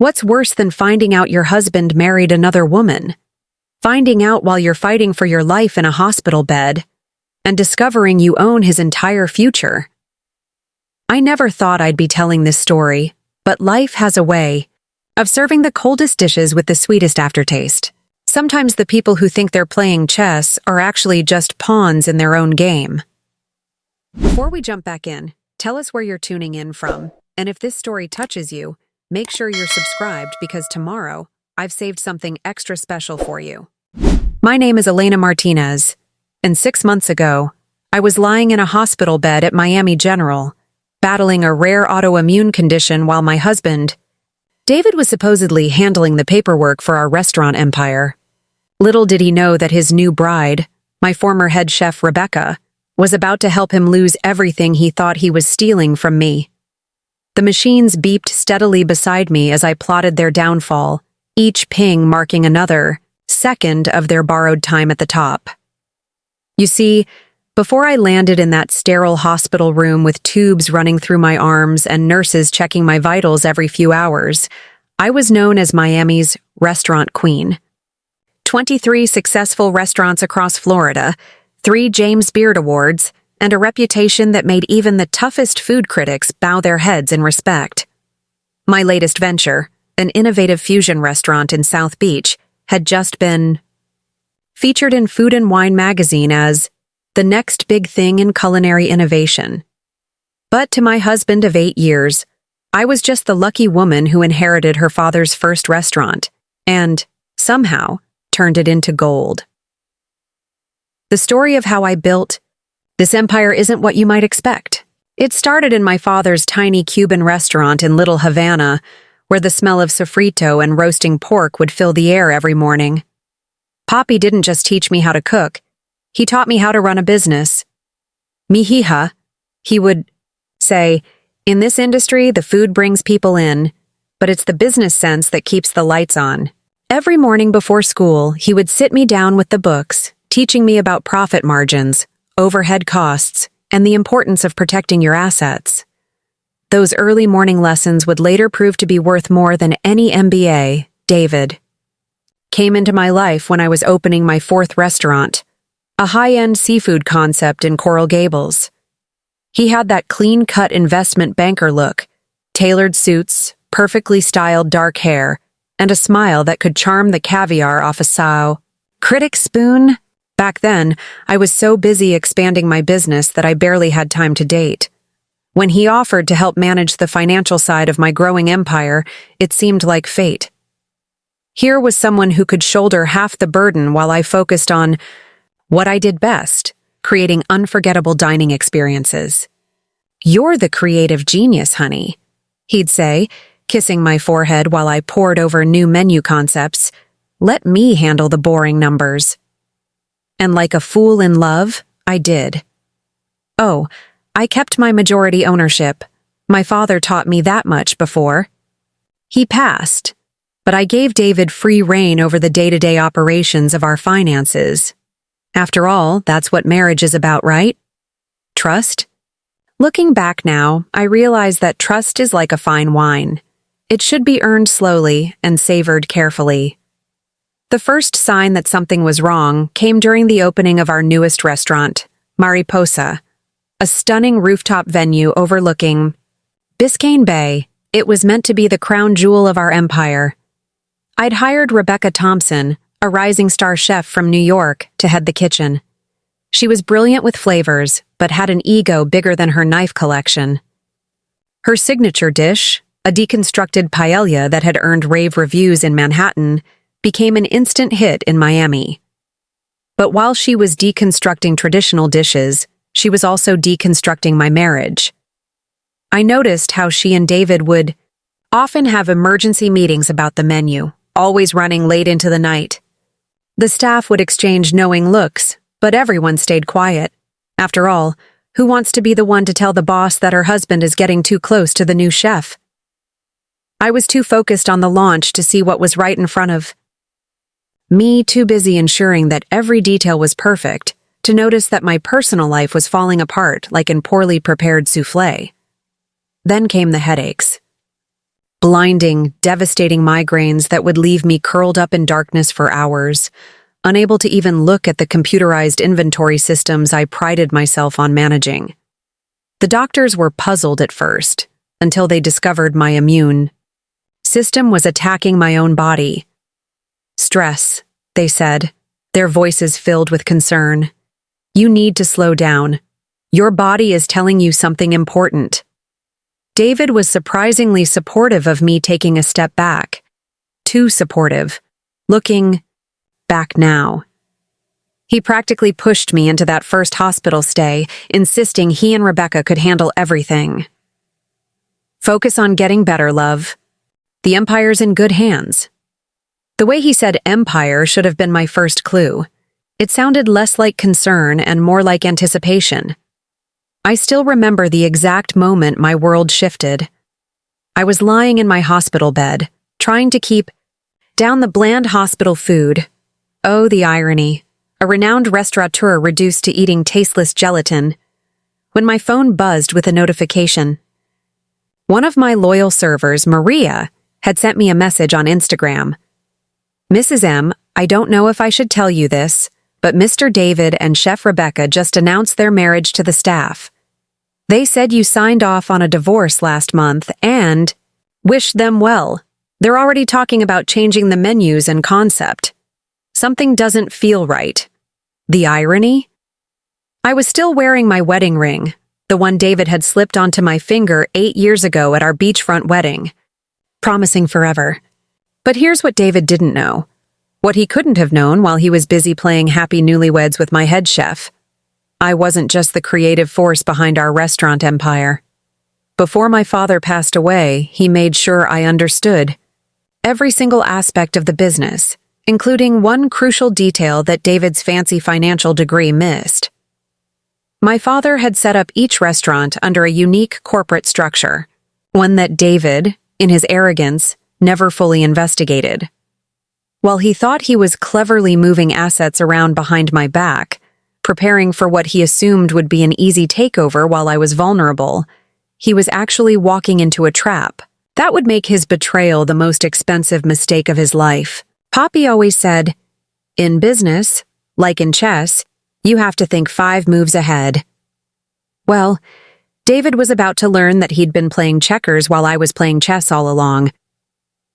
What's worse than finding out your husband married another woman? Finding out while you're fighting for your life in a hospital bed, and discovering you own his entire future. I never thought I'd be telling this story, but life has a way of serving the coldest dishes with the sweetest aftertaste. Sometimes the people who think they're playing chess are actually just pawns in their own game. Before we jump back in, tell us where you're tuning in from, and if this story touches you, make sure you're subscribed because tomorrow, I've saved something extra special for you. My name is Elena Martinez, and 6 months ago, I was lying in a hospital bed at Miami General, battling a rare autoimmune condition while my husband, David, was supposedly handling the paperwork for our restaurant empire. Little did he know that his new bride, my former head chef Rebecca, was about to help him lose everything he thought he was stealing from me. The machines beeped steadily beside me as I plotted their downfall, each ping marking another second of their borrowed time at the top. You see, before I landed in that sterile hospital room with tubes running through my arms and nurses checking my vitals every few hours, I was known as Miami's restaurant queen. 23 successful restaurants across Florida, 3 James Beard Awards, and a reputation that made even the toughest food critics bow their heads in respect. My latest venture, an innovative fusion restaurant in South Beach, had just been featured in Food and Wine magazine as the next big thing in culinary innovation. But to my husband of 8 years, I was just the lucky woman who inherited her father's first restaurant and, somehow, turned it into gold. The story of how I built this empire isn't what you might expect. It started in my father's tiny Cuban restaurant in Little Havana, where the smell of sofrito and roasting pork would fill the air every morning. Papi didn't just teach me how to cook, he taught me how to run a business. Mijija, he would say, in this industry, the food brings people in, but it's the business sense that keeps the lights on. Every morning before school, he would sit me down with the books, teaching me about profit margins, overhead costs, and the importance of protecting your assets. Those early morning lessons would later prove to be worth more than any MBA. David came into my life when I was opening my 4th restaurant, a high-end seafood concept in Coral Gables. He had that clean-cut investment banker look, tailored suits, perfectly styled dark hair, and a smile that could charm the caviar off a sow. Critic spoon? Back then, I was so busy expanding my business that I barely had time to date. When he offered to help manage the financial side of my growing empire, it seemed like fate. Here was someone who could shoulder half the burden while I focused on what I did best, creating unforgettable dining experiences. "You're the creative genius, honey," he'd say, kissing my forehead while I pored over new menu concepts. "Let me handle the boring numbers." And like a fool in love, I did. Oh, I kept my majority ownership. My father taught me that much before. He passed, but I gave David free rein over the day-to-day operations of our finances. After all, that's what marriage is about, right? Trust? Looking back now, I realize that trust is like a fine wine. It should be earned slowly and savored carefully. The first sign that something was wrong came during the opening of our newest restaurant, Mariposa, a stunning rooftop venue overlooking Biscayne Bay. It was meant to be the crown jewel of our empire. I'd hired Rebecca Thompson, a rising star chef from New York, to head the kitchen. She was brilliant with flavors, but had an ego bigger than her knife collection. Her signature dish, a deconstructed paella that had earned rave reviews in Manhattan, became an instant hit in Miami. But while she was deconstructing traditional dishes, she was also deconstructing my marriage. I noticed how she and David would often have emergency meetings about the menu, always running late into the night. The staff would exchange knowing looks, but everyone stayed quiet. After all, who wants to be the one to tell the boss that her husband is getting too close to the new chef? I was too focused on the launch to see what was right in front of me, too busy ensuring that every detail was perfect, to notice that my personal life was falling apart like in poorly prepared soufflé. Then came the headaches. Blinding, devastating migraines that would leave me curled up in darkness for hours, unable to even look at the computerized inventory systems I prided myself on managing. The doctors were puzzled at first, until they discovered my immune system was attacking my own body. Stress, they said, their voices filled with concern. You need to slow down. Your body is telling you something important. David was surprisingly supportive of me taking a step back. Too supportive. Looking back now. He practically pushed me into that first hospital stay, insisting he and Rebecca could handle everything. Focus on getting better, love. The empire's in good hands. The way he said empire should have been my first clue. It sounded less like concern and more like anticipation. I still remember the exact moment my world shifted. I was lying in my hospital bed, trying to keep down the bland hospital food. Oh, the irony. A renowned restaurateur reduced to eating tasteless gelatin. When my phone buzzed with a notification. One of my loyal servers, Maria, had sent me a message on Instagram. Mrs. M, I don't know if I should tell you this, but Mr. David and Chef Rebecca just announced their marriage to the staff. They said you signed off on a divorce last month and wished them well. They're already talking about changing the menus and concept. Something doesn't feel right. The irony? I was still wearing my wedding ring, the one David had slipped onto my finger 8 years ago at our beachfront wedding, promising forever. But here's what David didn't know. What he couldn't have known while he was busy playing happy newlyweds with my head chef. I wasn't just the creative force behind our restaurant empire. Before my father passed away, he made sure I understood every single aspect of the business, including one crucial detail that David's fancy financial degree missed. My father had set up each restaurant under a unique corporate structure, one that David, in his arrogance, never fully investigated. While he thought he was cleverly moving assets around behind my back, preparing for what he assumed would be an easy takeover while I was vulnerable, he was actually walking into a trap. That would make his betrayal the most expensive mistake of his life. Poppy always said, in business, like in chess, you have to think 5 moves ahead. Well, David was about to learn that he'd been playing checkers while I was playing chess all along.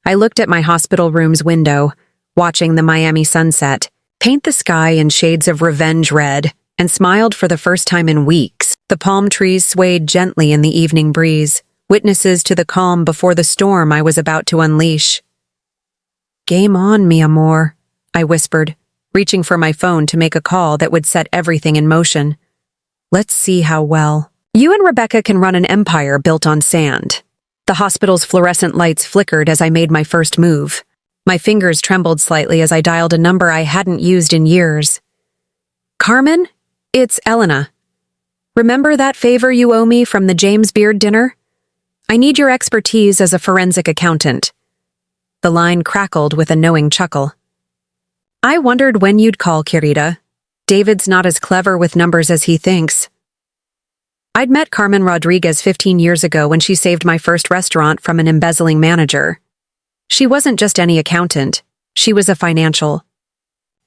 I looked at my hospital room's window, watching the Miami sunset paint the sky in shades of revenge red, and smiled for the first time in weeks. The palm trees swayed gently in the evening breeze, witnesses to the calm before the storm I was about to unleash. Game on, mi amor, I whispered, reaching for my phone to make a call that would set everything in motion. Let's see how well. You and Rebecca can run an empire built on sand. The hospital's fluorescent lights flickered as I made my first move. My fingers trembled slightly as I dialed a number I hadn't used in years. Carmen? It's Elena. Remember that favor you owe me from the James Beard dinner? I need your expertise as a forensic accountant. The line crackled with a knowing chuckle. I wondered when you'd call, Querida. David's not as clever with numbers as he thinks. I'd met Carmen Rodriguez 15 years ago when she saved my first restaurant from an embezzling manager. She wasn't just any accountant, she was a financial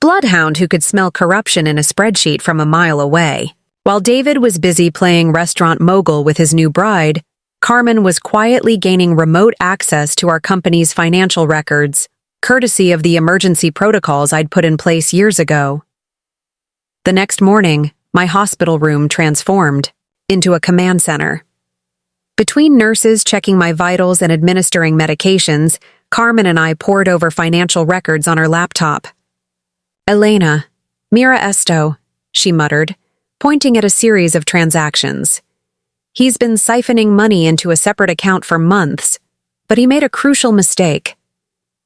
bloodhound who could smell corruption in a spreadsheet from a mile away. While David was busy playing restaurant mogul with his new bride, Carmen was quietly gaining remote access to our company's financial records, courtesy of the emergency protocols I'd put in place years ago. The next morning, my hospital room transformed into a command center. Between nurses checking my vitals and administering medications, Carmen and I pored over financial records on her laptop. Elena, mira esto, she muttered, pointing at a series of transactions. He's been siphoning money into a separate account for months, but he made a crucial mistake.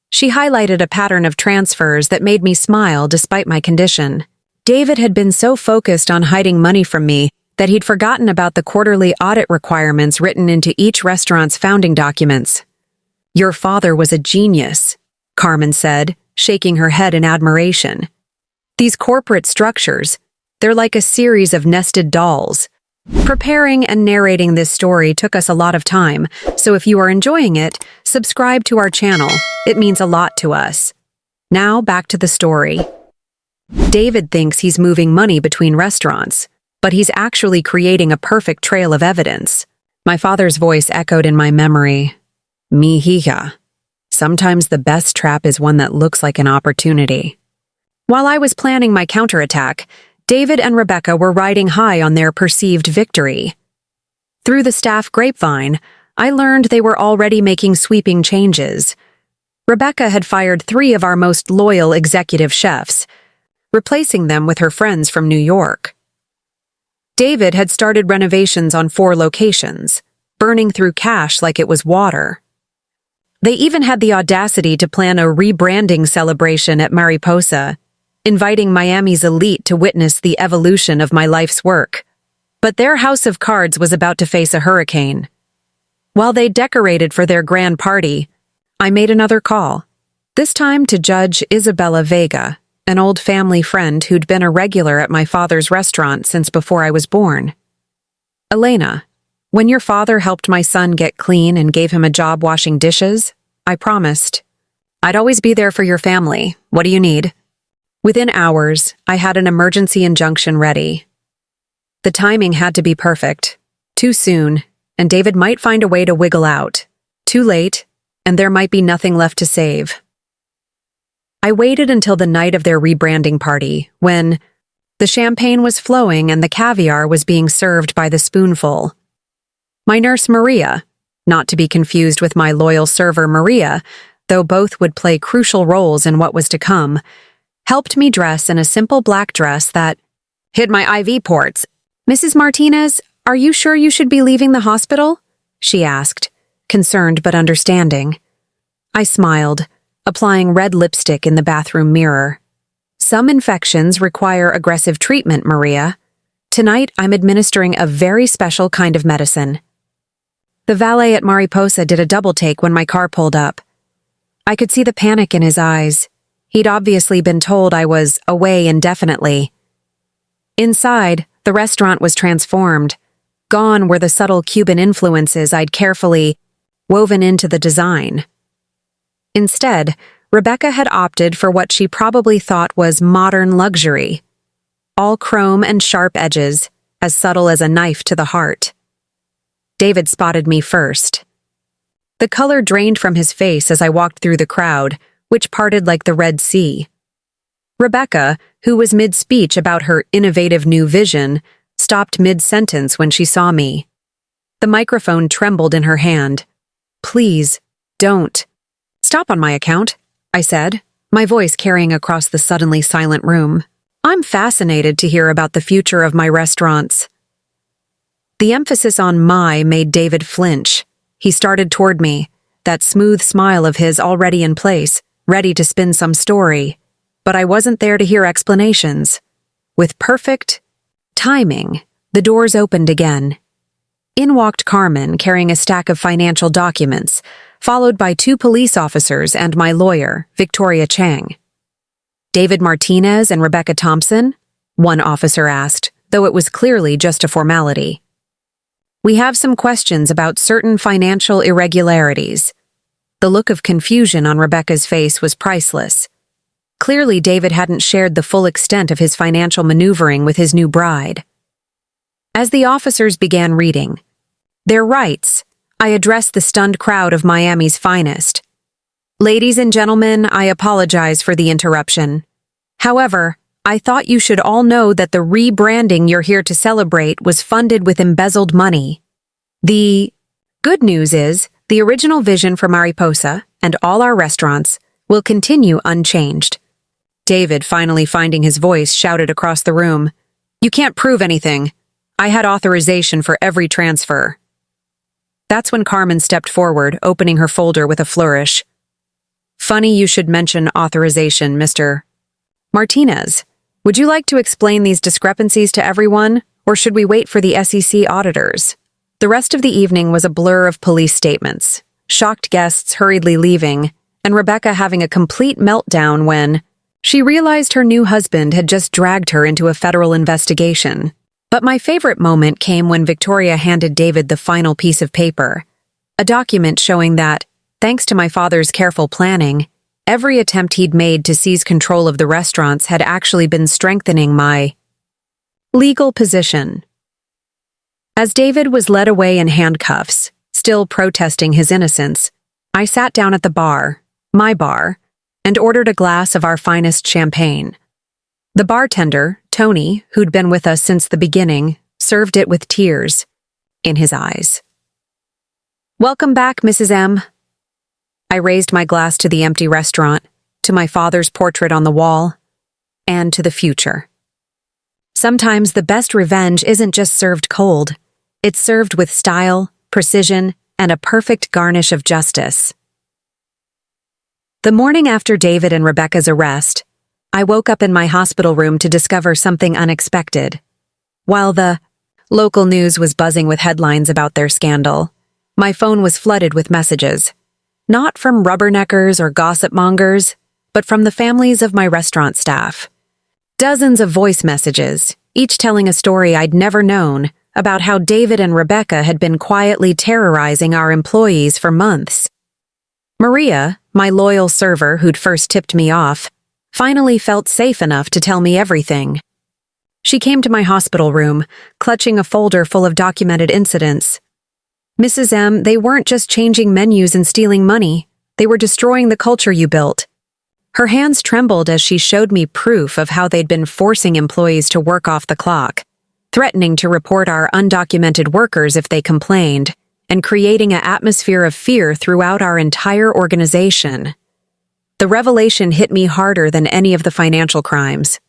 She highlighted a pattern of transfers that made me smile despite my condition. David had been so focused on hiding money from me that he'd forgotten about the quarterly audit requirements written into each restaurant's founding documents. Your father was a genius, Carmen said, shaking her head in admiration. These corporate structures, they're like a series of nested dolls. Preparing and narrating this story took us a lot of time, so if you are enjoying it, subscribe to our channel. It means a lot to us. Now back to the story. David thinks he's moving money between restaurants, but he's actually creating a perfect trail of evidence. My father's voice echoed in my memory. Mihija. Sometimes the best trap is one that looks like an opportunity. While I was planning my counterattack, David and Rebecca were riding high on their perceived victory. Through the staff grapevine, I learned they were already making sweeping changes. Rebecca had fired 3 of our most loyal executive chefs, replacing them with her friends from New York. David had started renovations on 4 locations, burning through cash like it was water. They even had the audacity to plan a rebranding celebration at Mariposa, inviting Miami's elite to witness the evolution of my life's work. But their house of cards was about to face a hurricane. While they decorated for their grand party, I made another call, this time to Judge Isabella Vega, an old family friend who'd been a regular at my father's restaurant since before I was born. Elena, when your father helped my son get clean and gave him a job washing dishes, I promised, I'd always be there for your family. What do you need? Within hours, I had an emergency injunction ready. The timing had to be perfect. Too soon, and David might find a way to wiggle out. Too late, and there might be nothing left to save. I waited until the night of their rebranding party, when the champagne was flowing and the caviar was being served by the spoonful. My nurse Maria, not to be confused with my loyal server Maria, though both would play crucial roles in what was to come, helped me dress in a simple black dress that hid my IV ports. Mrs. Martinez, are you sure you should be leaving the hospital? She asked, concerned but understanding. I smiled, applying red lipstick in the bathroom mirror. Some infections require aggressive treatment, Maria. Tonight, I'm administering a very special kind of medicine. The valet at Mariposa did a double take when my car pulled up. I could see the panic in his eyes. He'd obviously been told I was away indefinitely. Inside, the restaurant was transformed. Gone were the subtle Cuban influences I'd carefully woven into the design. Instead, Rebecca had opted for what she probably thought was modern luxury. All chrome and sharp edges, as subtle as a knife to the heart. David spotted me first. The color drained from his face as I walked through the crowd, which parted like the Red Sea. Rebecca, who was mid-speech about her innovative new vision, stopped mid-sentence when she saw me. The microphone trembled in her hand. Please, don't. Stop on my account, I said, my voice carrying across the suddenly silent room. I'm fascinated to hear about the future of my restaurants. The emphasis on my made David flinch. He started toward me, that smooth smile of his already in place, ready to spin some story. But I wasn't there to hear explanations. With perfect timing, the doors opened again. In walked Carmen carrying a stack of financial documents, followed by 2 police officers and my lawyer, Victoria Chang. David Martinez and Rebecca Thompson? One officer asked, though it was clearly just a formality. We have some questions about certain financial irregularities. The look of confusion on Rebecca's face was priceless. Clearly, David hadn't shared the full extent of his financial maneuvering with his new bride. As the officers began reading, their rights, I addressed the stunned crowd of Miami's finest. Ladies and gentlemen, I apologize for the interruption. However, I thought you should all know that the rebranding you're here to celebrate was funded with embezzled money. The good news is, the original vision for Mariposa and all our restaurants will continue unchanged. David, finally finding his voice, shouted across the room, You can't prove anything. I had authorization for every transfer. That's when Carmen stepped forward, opening her folder with a flourish. Funny you should mention authorization, Mr. Martinez. Would you like to explain these discrepancies to everyone, or should we wait for the SEC auditors? The rest of the evening was a blur of police statements, shocked guests hurriedly leaving, and Rebecca having a complete meltdown when she realized her new husband had just dragged her into a federal investigation. But my favorite moment came when Victoria handed David the final piece of paper, a document showing that, thanks to my father's careful planning, every attempt he'd made to seize control of the restaurants had actually been strengthening my legal position. As David was led away in handcuffs, still protesting his innocence, I sat down at the bar, my bar, and ordered a glass of our finest champagne. The bartender, Tony, who'd been with us since the beginning, served it with tears in his eyes. "Welcome back, Mrs. M." I raised my glass to the empty restaurant, to my father's portrait on the wall, and to the future. Sometimes the best revenge isn't just served cold. It's served with style, precision, and a perfect garnish of justice. The morning after David and Rebecca's arrest, I woke up in my hospital room to discover something unexpected. While the local news was buzzing with headlines about their scandal, my phone was flooded with messages. Not from rubberneckers or gossip mongers, but from the families of my restaurant staff. Dozens of voice messages, each telling a story I'd never known about how David and Rebecca had been quietly terrorizing our employees for months. Maria, my loyal server who'd first tipped me off, finally felt safe enough to tell me everything. She came to my hospital room, clutching a folder full of documented incidents. "Mrs. M, they weren't just changing menus and stealing money. They were destroying the culture you built." Her hands trembled as she showed me proof of how they'd been forcing employees to work off the clock, threatening to report our undocumented workers if they complained, and creating an atmosphere of fear throughout our entire organization. The revelation hit me harder than any of the financial crimes.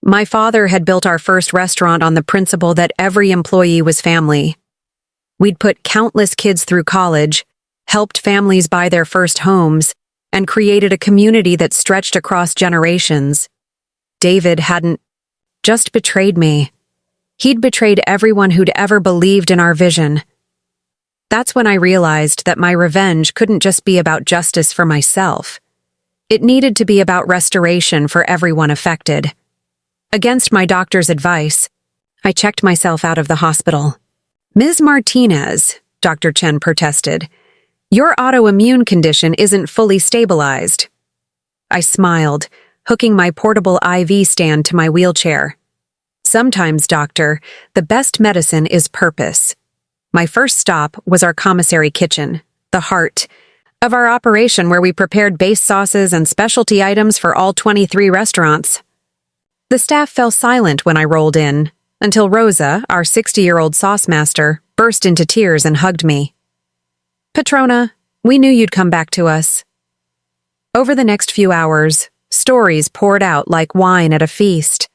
My father had built our first restaurant on the principle that every employee was family. We'd put countless kids through college, helped families buy their first homes, and created a community that stretched across generations. David hadn't just betrayed me. He'd betrayed everyone who'd ever believed in our vision. That's when I realized that my revenge couldn't just be about justice for myself. It needed to be about restoration for everyone affected. Against my doctor's advice, I checked myself out of the hospital. "Ms. Martinez," Dr. Chen protested, "your autoimmune condition isn't fully stabilized." I smiled, hooking my portable IV stand to my wheelchair. "Sometimes, doctor, the best medicine is purpose." My first stop was our commissary kitchen, the heart of our operation where we prepared base sauces and specialty items for all 23 restaurants. The staff fell silent when I rolled in, until Rosa, our 60-year-old sauce master, burst into tears and hugged me. "Patrona, we knew you'd come back to us." Over the next few hours, stories poured out like wine at a feast.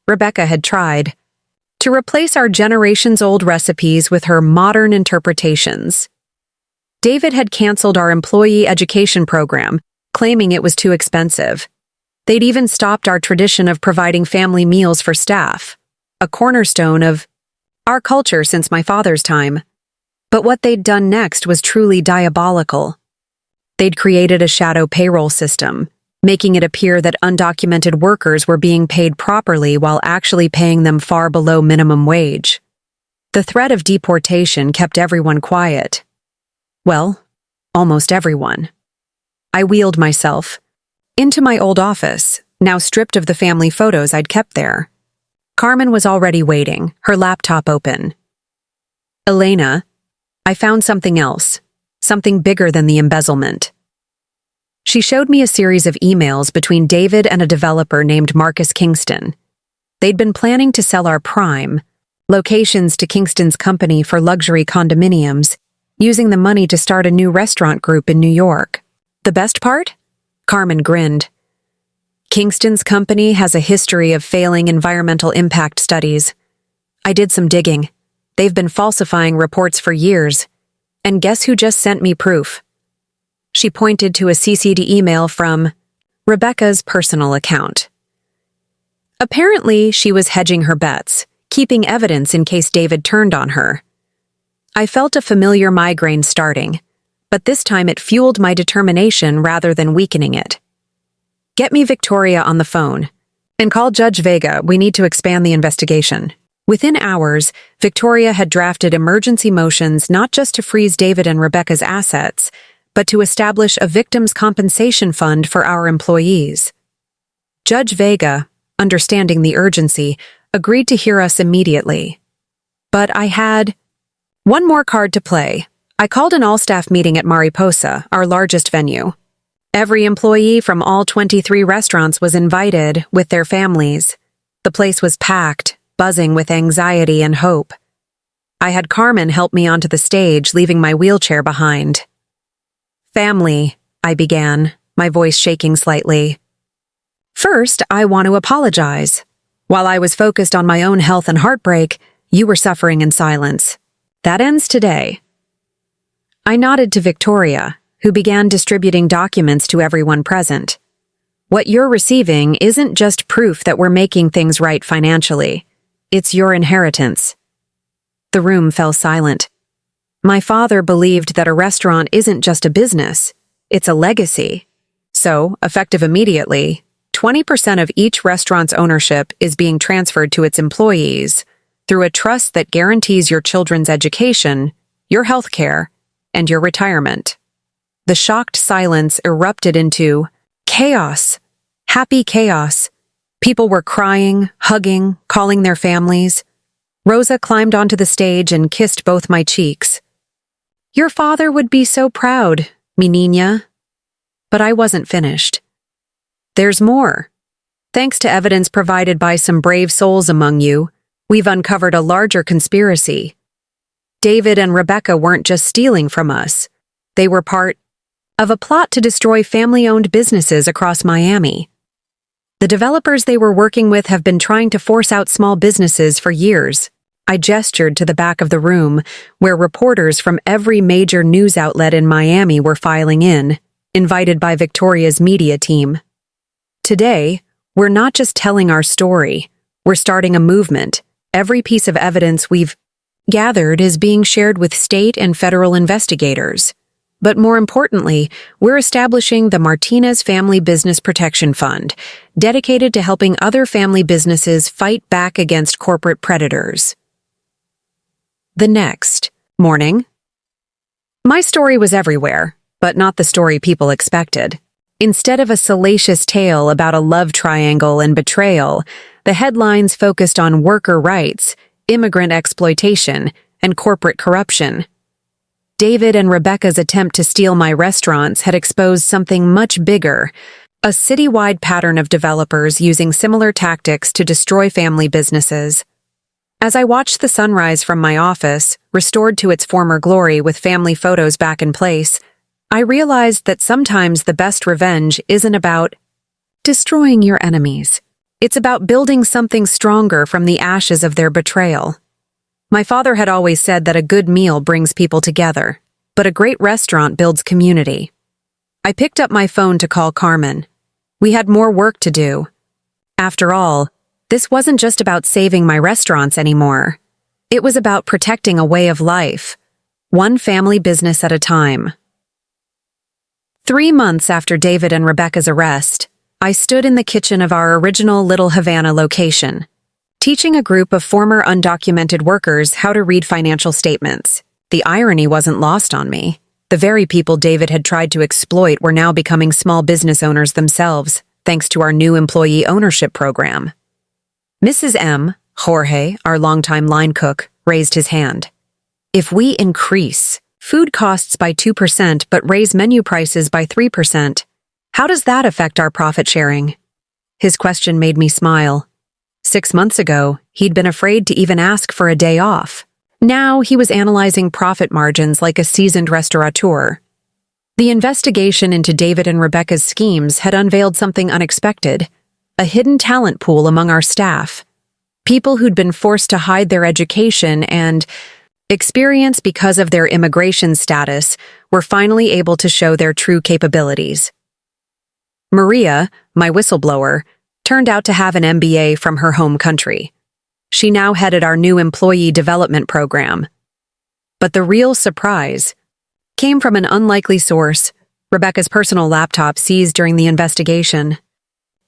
Rebecca had tried to replace our generations-old recipes with her modern interpretations. David had canceled our employee education program, claiming it was too expensive. They'd even stopped our tradition of providing family meals for staff, a cornerstone of our culture since my father's time. But what they'd done next was truly diabolical. They'd created a shadow payroll system, making it appear that undocumented workers were being paid properly while actually paying them far below minimum wage. The threat of deportation kept everyone quiet. Well, almost everyone. I wheeled myself into my old office, now stripped of the family photos I'd kept there. Carmen was already waiting, her laptop open. "Elena, I found something else, something bigger than the embezzlement." She showed me a series of emails between David and a developer named Marcus Kingston. They'd been planning to sell our prime locations to Kingston's company for luxury condominiums, using the money to start a new restaurant group in New York. "The best part?" Carmen grinned. "Kingston's company has a history of failing environmental impact studies. I did some digging. They've been falsifying reports for years. And guess who just sent me proof?" She pointed to a CC'd email from Rebecca's personal account. Apparently, she was hedging her bets, keeping evidence in case David turned on her. I felt a familiar migraine starting, but this time it fueled my determination rather than weakening it. "Get me Victoria on the phone. And call Judge Vega, we need to expand the investigation." Within hours, Victoria had drafted emergency motions not just to freeze David and Rebecca's assets, but to establish a victims' compensation fund for our employees. Judge Vega, understanding the urgency, agreed to hear us immediately. But I had one more card to play. I called an all-staff meeting at Mariposa, our largest venue. Every employee from all 23 restaurants was invited, with their families. The place was packed, buzzing with anxiety and hope. I had Carmen help me onto the stage, leaving my wheelchair behind. "Family," I began, my voice shaking slightly. "First, I want to apologize. While I was focused on my own health and heartbreak, you were suffering in silence. That ends today." I nodded to Victoria, who began distributing documents to everyone present. "What you're receiving isn't just proof that we're making things right financially. It's your inheritance." The room fell silent. My father believed that a restaurant isn't just a business, it's a legacy. So, effective immediately, 20% of each restaurant's ownership is being transferred to its employees through a trust that guarantees your children's education, your health care, and your retirement. The shocked silence erupted into chaos, happy chaos. People were crying, hugging, calling their families. Rosa climbed onto the stage and kissed both my cheeks. "Your father would be so proud, mi niña." But I wasn't finished. "There's more. Thanks to evidence provided by some brave souls among you, we've uncovered a larger conspiracy. David and Rebecca weren't just stealing from us. They were part of a plot to destroy family-owned businesses across Miami. The developers they were working with have been trying to force out small businesses for years." I gestured to the back of the room, where reporters from every major news outlet in Miami were filing in, invited by Victoria's media team. "Today, we're not just telling our story, we're starting a movement. Every piece of evidence we've gathered is being shared with state and federal investigators. But more importantly, we're establishing the Martinez Family Business Protection Fund, dedicated to helping other family businesses fight back against corporate predators." The next morning, my story was everywhere, but not the story people expected. Instead of a salacious tale about a love triangle and betrayal, the headlines focused on worker rights, immigrant exploitation, and corporate corruption. David and Rebecca's attempt to steal my restaurants had exposed something much bigger, a citywide pattern of developers using similar tactics to destroy family businesses. As I watched the sunrise from my office, restored to its former glory with family photos back in place, I realized that sometimes the best revenge isn't about destroying your enemies. It's about building something stronger from the ashes of their betrayal. My father had always said that a good meal brings people together, but a great restaurant builds community. I picked up my phone to call Carmen. We had more work to do. After all, this wasn't just about saving my restaurants anymore. It was about protecting a way of life, one family business at a time. 3 months after David and Rebecca's arrest, I stood in the kitchen of our original Little Havana location, teaching a group of former undocumented workers how to read financial statements. The irony wasn't lost on me. The very people David had tried to exploit were now becoming small business owners themselves, thanks to our new employee ownership program. Mrs. M., Jorge, our longtime line cook, raised his hand. "If we increase food costs by 2% but raise menu prices by 3%, how does that affect our profit sharing?" His question made me smile. 6 months ago, he'd been afraid to even ask for a day off. Now he was analyzing profit margins like a seasoned restaurateur. The investigation into David and Rebecca's schemes had unveiled something unexpected, a hidden talent pool among our staff. People who'd been forced to hide their education and experience because of their immigration status were finally able to show their true capabilities. Maria, my whistleblower, turned out to have an MBA from her home country. She now headed our new employee development program. But the real surprise came from an unlikely source, Rebecca's personal laptop seized during the investigation.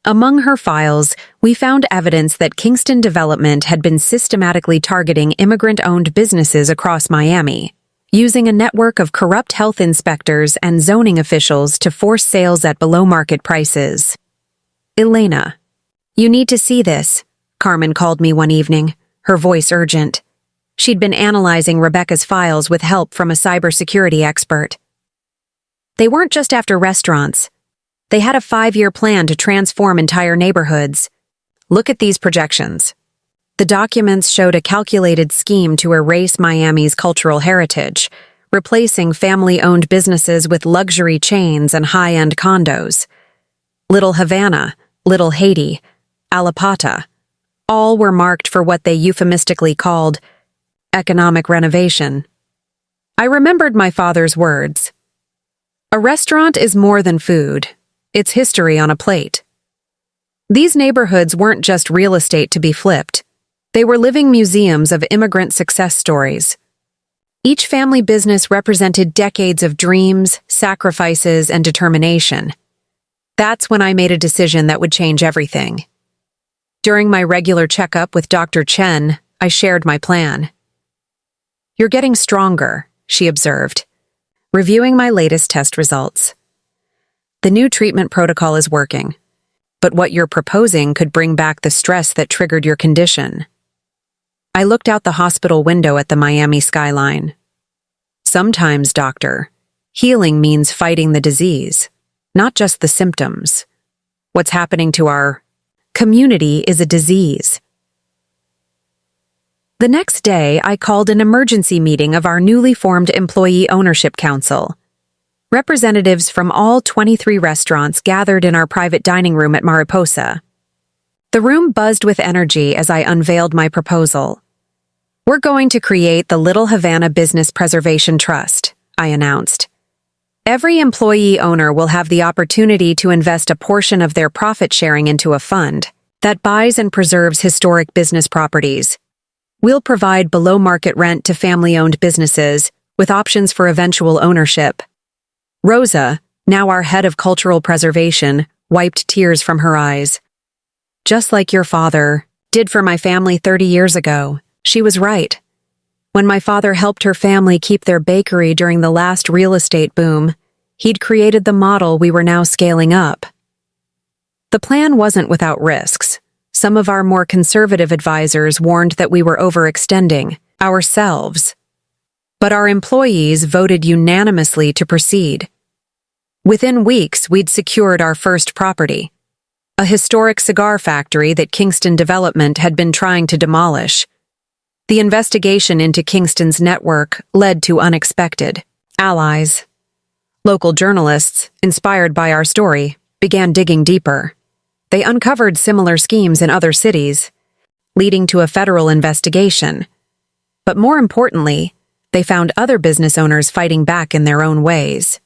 Among her files, we found evidence that Kingston Development had been systematically targeting immigrant-owned businesses across Miami, using a network of corrupt health inspectors and zoning officials to force sales at below-market prices. "Elena, you need to see this," Carmen called me one evening, her voice urgent. She'd been analyzing Rebecca's files with help from a cybersecurity expert. They weren't just after restaurants. They had a 5-year plan to transform entire neighborhoods. Look at these projections. The documents showed a calculated scheme to erase Miami's cultural heritage, replacing family-owned businesses with luxury chains and high-end condos. Little Havana, Little Haiti, Alapata, all were marked for what they euphemistically called economic renovation. I remembered my father's words. "A restaurant is more than food. It's history on a plate." These neighborhoods weren't just real estate to be flipped. They were living museums of immigrant success stories. Each family business represented decades of dreams, sacrifices, and determination. That's when I made a decision that would change everything. During my regular checkup with Dr. Chen, I shared my plan. "You're getting stronger," she observed, reviewing my latest test results. "The new treatment protocol is working, but what you're proposing could bring back the stress that triggered your condition." I looked out the hospital window at the Miami skyline. "Sometimes, doctor, healing means fighting the disease, not just the symptoms. What's happening to our community is a disease." The next day, I called an emergency meeting of our newly formed Employee Ownership Council. Representatives from all 23 restaurants gathered in our private dining room at Mariposa. The room buzzed with energy as I unveiled my proposal. "We're going to create the Little Havana Business Preservation Trust," I announced. "Every employee owner will have the opportunity to invest a portion of their profit sharing into a fund that buys and preserves historic business properties. We'll provide below-market rent to family-owned businesses, with options for eventual ownership." Rosa, now our head of cultural preservation, wiped tears from her eyes. "Just like your father did for my family 30 years ago, she was right. When my father helped her family keep their bakery during the last real estate boom, he'd created the model we were now scaling up." The plan wasn't without risks. Some of our more conservative advisors warned that we were overextending ourselves. But our employees voted unanimously to proceed. Within weeks, we'd secured our first property, a historic cigar factory that Kingston Development had been trying to demolish. The investigation into Kingston's network led to unexpected allies. Local journalists, inspired by our story, began digging deeper. They uncovered similar schemes in other cities, leading to a federal investigation. But more importantly, they found other business owners fighting back in their own ways.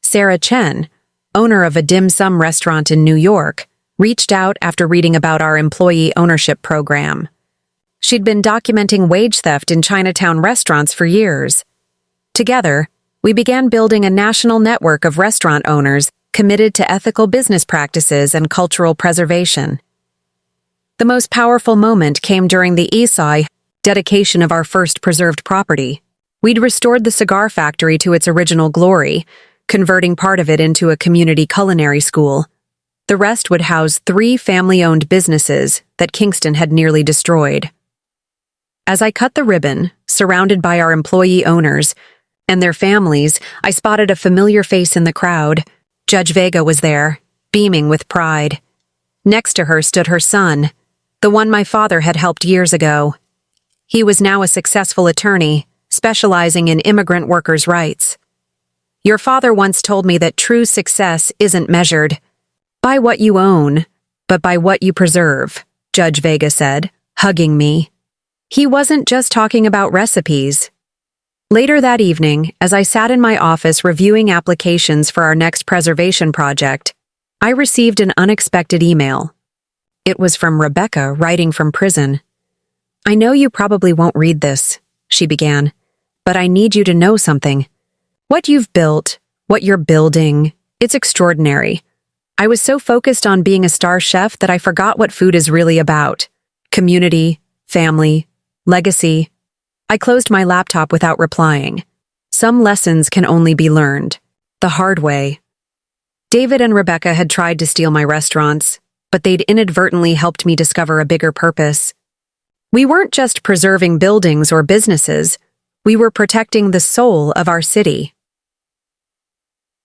Sarah Chen, owner of a dim sum restaurant in New York, reached out after reading about our employee ownership program. She'd been documenting wage theft in Chinatown restaurants for years. Together, we began building a national network of restaurant owners committed to ethical business practices and cultural preservation. The most powerful moment came during the Isai dedication of our first preserved property. We'd restored the cigar factory to its original glory, converting part of it into a community culinary school. The rest would house 3 family-owned businesses that Kingston had nearly destroyed. As I cut the ribbon, surrounded by our employee owners and their families, I spotted a familiar face in the crowd. Judge Vega was there, beaming with pride. Next to her stood her son, the one my father had helped years ago. He was now a successful attorney, specializing in immigrant workers' rights. "Your father once told me that true success isn't measured by what you own, but by what you preserve," Judge Vega said, hugging me. He wasn't just talking about recipes. Later that evening, as I sat in my office reviewing applications for our next preservation project, I received an unexpected email. It was from Rebecca, writing from prison. "I know you probably won't read this," she began, "but I need you to know something. What you've built, what you're building, it's extraordinary. I was so focused on being a star chef that I forgot what food is really about. Community, family, legacy. I closed my laptop without replying. Some lessons can only be learned the hard way. David and Rebecca had tried to steal my restaurants, but they'd inadvertently helped me discover a bigger purpose. We weren't just preserving buildings or businesses, we were protecting the soul of our city.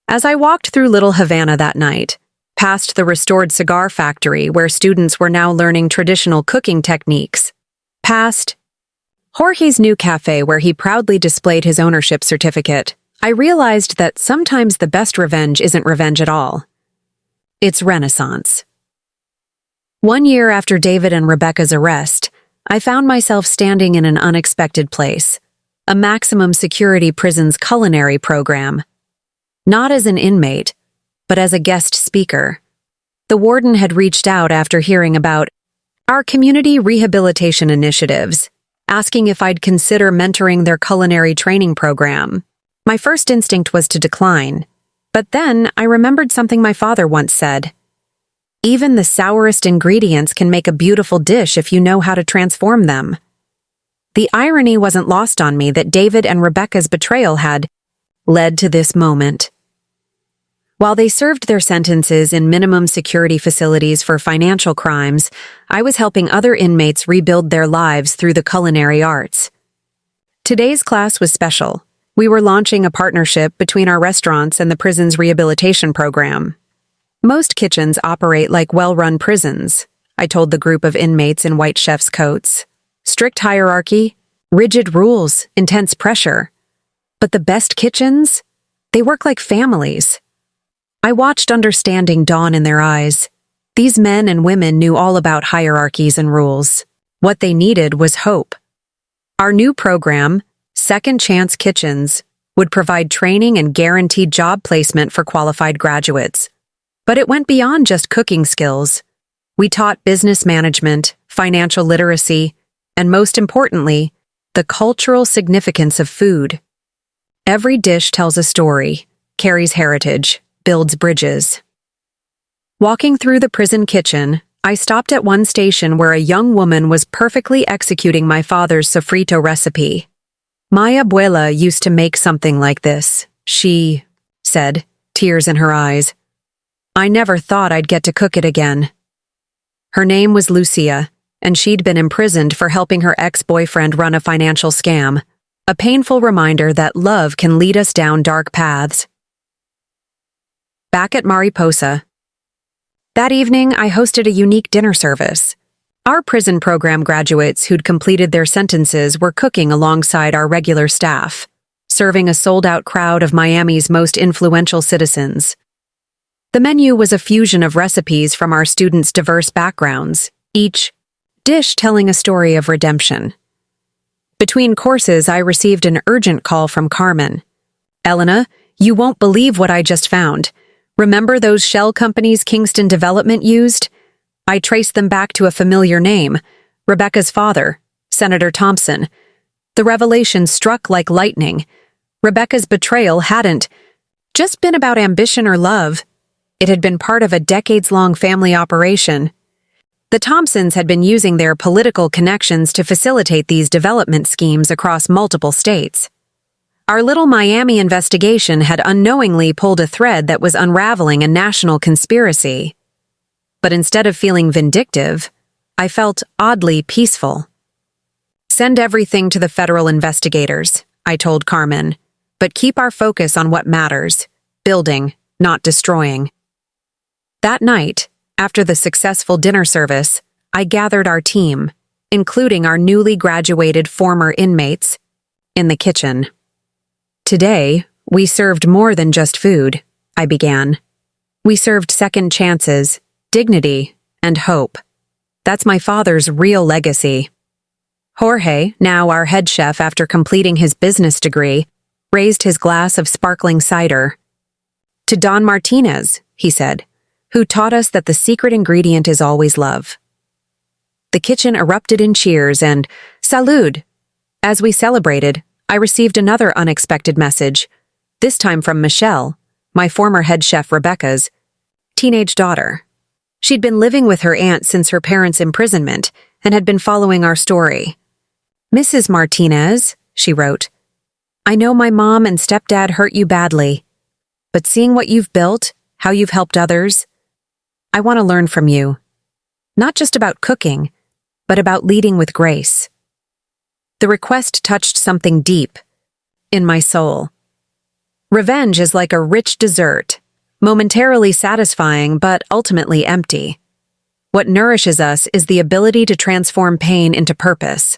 As I walked through Little Havana that night, past the restored cigar factory where students were now learning traditional cooking techniques, past Jorge's new cafe where he proudly displayed his ownership certificate, I realized that sometimes the best revenge isn't revenge at all. It's renaissance. 1 year after David and Rebecca's arrest, I found myself standing in an unexpected place, a maximum security prison's culinary program. Not as an inmate, but as a guest speaker. The warden had reached out after hearing about our community rehabilitation initiatives, asking if I'd consider mentoring their culinary training program. My first instinct was to decline, but then I remembered something my father once said. Even the sourest ingredients can make a beautiful dish if you know how to transform them. The irony wasn't lost on me that David and Rebecca's betrayal had led to this moment. While they served their sentences in minimum security facilities for financial crimes, I was helping other inmates rebuild their lives through the culinary arts. Today's class was special. We were launching a partnership between our restaurants and the prison's rehabilitation program. Most kitchens operate like well-run prisons, I told the group of inmates in white chef's coats. Strict hierarchy, rigid rules, intense pressure. But the best kitchens? They work like families. I watched understanding dawn in their eyes. These men and women knew all about hierarchies and rules. What they needed was hope. Our new program, Second Chance Kitchens, would provide training and guaranteed job placement for qualified graduates. But it went beyond just cooking skills. We taught business management, financial literacy, and most importantly, the cultural significance of food. Every dish tells a story, carries heritage, builds bridges. Walking through the prison kitchen, I stopped at one station where a young woman was perfectly executing my father's sofrito recipe. My abuela used to make something like this, she said, tears in her eyes. I never thought I'd get to cook it again. Her name was Lucia, and she'd been imprisoned for helping her ex-boyfriend run a financial scam, a painful reminder that love can lead us down dark paths. Back at Mariposa. That evening, I hosted a unique dinner service. Our prison program graduates who'd completed their sentences were cooking alongside our regular staff, serving a sold-out crowd of Miami's most influential citizens. The menu was a fusion of recipes from our students' diverse backgrounds, each dish telling a story of redemption. Between courses, I received an urgent call from Carmen. Elena, you won't believe what I just found. Remember those shell companies Kingston Development used? I traced them back to a familiar name, Rebecca's father, Senator Thompson. The revelation struck like lightning. Rebecca's betrayal hadn't just been about ambition or love. It had been part of a decades-long family operation. The Thompsons had been using their political connections to facilitate these development schemes across multiple states. Our little Miami investigation had unknowingly pulled a thread that was unraveling a national conspiracy. But instead of feeling vindictive, I felt oddly peaceful. Send everything to the federal investigators, I told Carmen, but keep our focus on what matters, building, not destroying. That night, after the successful dinner service, I gathered our team, including our newly graduated former inmates, in the kitchen. Today, we served more than just food, I began. We served second chances, dignity, and hope. That's my father's real legacy. Jorge, now our head chef after completing his business degree, raised his glass of sparkling cider. To Don Martinez, he said, who taught us that the secret ingredient is always love. The kitchen erupted in cheers and salud. As we celebrated, I received another unexpected message, this time from Michelle, my former head chef Rebecca's. teenage daughter. She'd been living with her aunt since her parents' imprisonment and had been following our story. "Mrs. Martinez," she wrote, "I know my mom and stepdad hurt you badly, but seeing what you've built, how you've helped others, I want to learn from you. Not just about cooking, but about leading with grace." The request touched something deep in my soul. Revenge is like a rich dessert, momentarily satisfying but ultimately empty. What nourishes us is the ability to transform pain into purpose.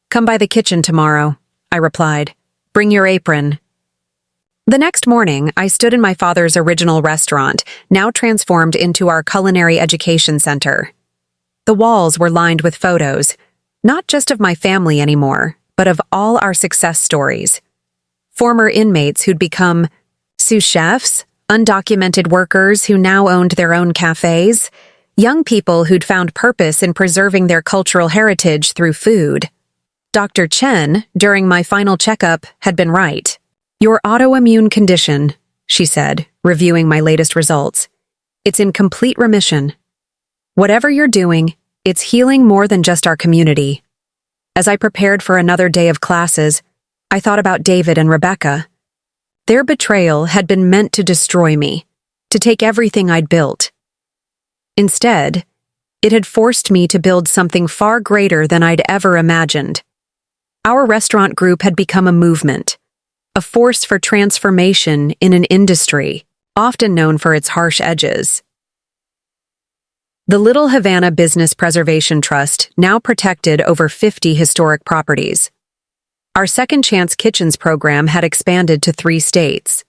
"Come by the kitchen tomorrow," I replied. "Bring your apron." The next morning, I stood in my father's original restaurant, now transformed into our culinary education center. The walls were lined with photos, not just of my family anymore, but of all our success stories. Former inmates who'd become sous chefs, undocumented workers who now owned their own cafes, young people who'd found purpose in preserving their cultural heritage through food. Dr. Chen, during my final checkup, had been right. "Your autoimmune condition," she said, reviewing my latest results. "It's in complete remission. Whatever you're doing, it's healing more than just our community." As I prepared for another day of classes, I thought about David and Rebecca. Their betrayal had been meant to destroy me, to take everything I'd built. Instead, it had forced me to build something far greater than I'd ever imagined. Our restaurant group had become a movement, a force for transformation in an industry often known for its harsh edges. The Little Havana Business Preservation Trust now protected over 50 historic properties. Our Second Chance Kitchens program had expanded to 3 states,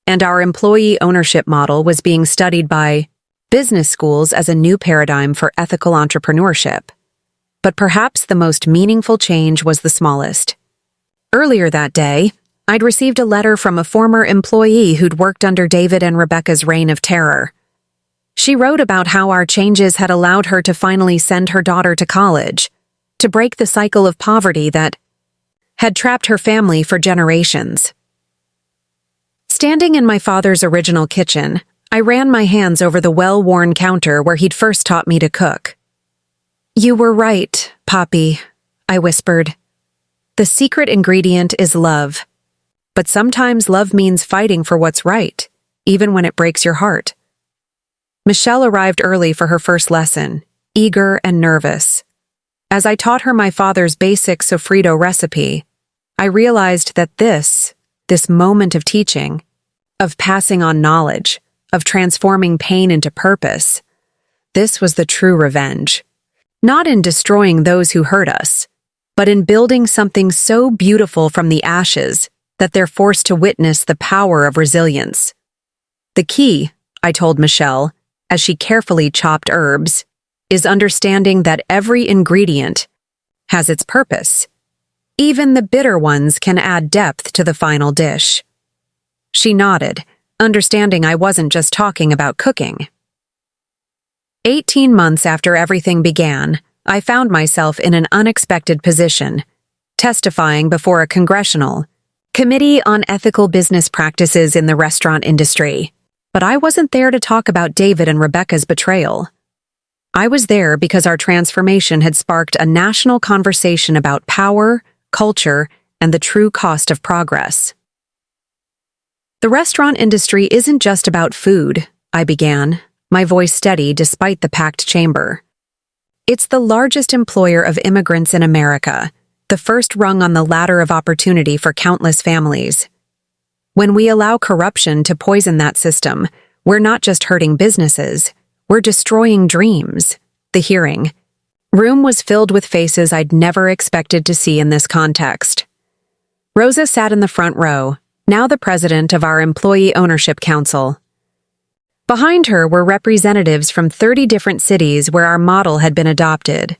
and our employee ownership model was being studied by business schools as a new paradigm for ethical entrepreneurship. But perhaps the most meaningful change was the smallest. Earlier that day, I'd received a letter from a former employee who'd worked under David and Rebecca's reign of terror. She wrote about how our changes had allowed her to finally send her daughter to college, to break the cycle of poverty that had trapped her family for generations. Standing in my father's original kitchen, I ran my hands over the well-worn counter where he'd first taught me to cook. "You were right, Poppy," I whispered. "The secret ingredient is love. But sometimes love means fighting for what's right, even when it breaks your heart." Michelle arrived early for her first lesson, eager and nervous. As I taught her my father's basic sofrito recipe, I realized that this moment of teaching, of passing on knowledge, of transforming pain into purpose, this was the true revenge. Not in destroying those who hurt us, but in building something so beautiful from the ashes that they're forced to witness the power of resilience. "The key," I told Michelle, as she carefully chopped herbs, "is understanding that every ingredient has its purpose. Even the bitter ones can add depth to the final dish." She nodded, understanding I wasn't just talking about cooking. 18 months after everything began, I found myself in an unexpected position, testifying before a congressional Committee on Ethical Business Practices in the Restaurant Industry. But I wasn't there to talk about David and Rebecca's betrayal. I was there because our transformation had sparked a national conversation about power, culture, and the true cost of progress. "The restaurant industry isn't just about food," I began, my voice steady despite the packed chamber. "It's the largest employer of immigrants in America, the first rung on the ladder of opportunity for countless families. When we allow corruption to poison that system, we're not just hurting businesses, we're destroying dreams." The hearing room was filled with faces I'd never expected to see in this context. Rosa sat in the front row, now the president of our Employee Ownership Council. Behind her were representatives from 30 different cities where our model had been adopted.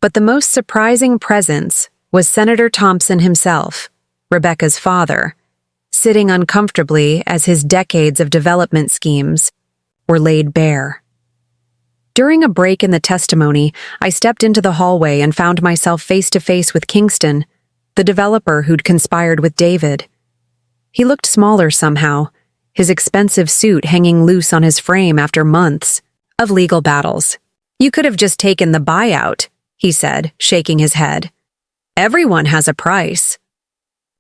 But the most surprising presence was Senator Thompson himself, Rebecca's father, sitting uncomfortably as his decades of development schemes were laid bare. During a break in the testimony, I stepped into the hallway and found myself face to face with Kingston, the developer who'd conspired with David. He looked smaller somehow, his expensive suit hanging loose on his frame after months of legal battles. "You could have just taken the buyout," he said, shaking his head. "Everyone has a price."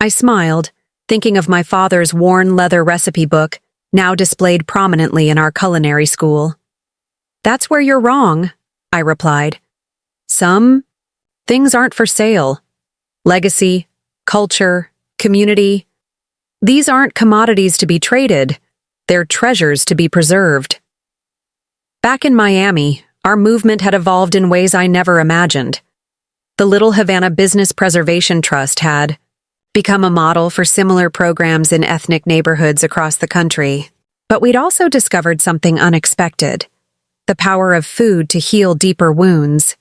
I smiled, thinking of my father's worn leather recipe book, now displayed prominently in our culinary school. "That's where you're wrong," I replied. "Some things aren't for sale. Legacy, culture, community. These aren't commodities to be traded. They're treasures to be preserved." Back in Miami, our movement had evolved in ways I never imagined. The Little Havana Business Preservation Trust had become a model for similar programs in ethnic neighborhoods across the country. But we'd also discovered something unexpected: the power of food to heal deeper wounds.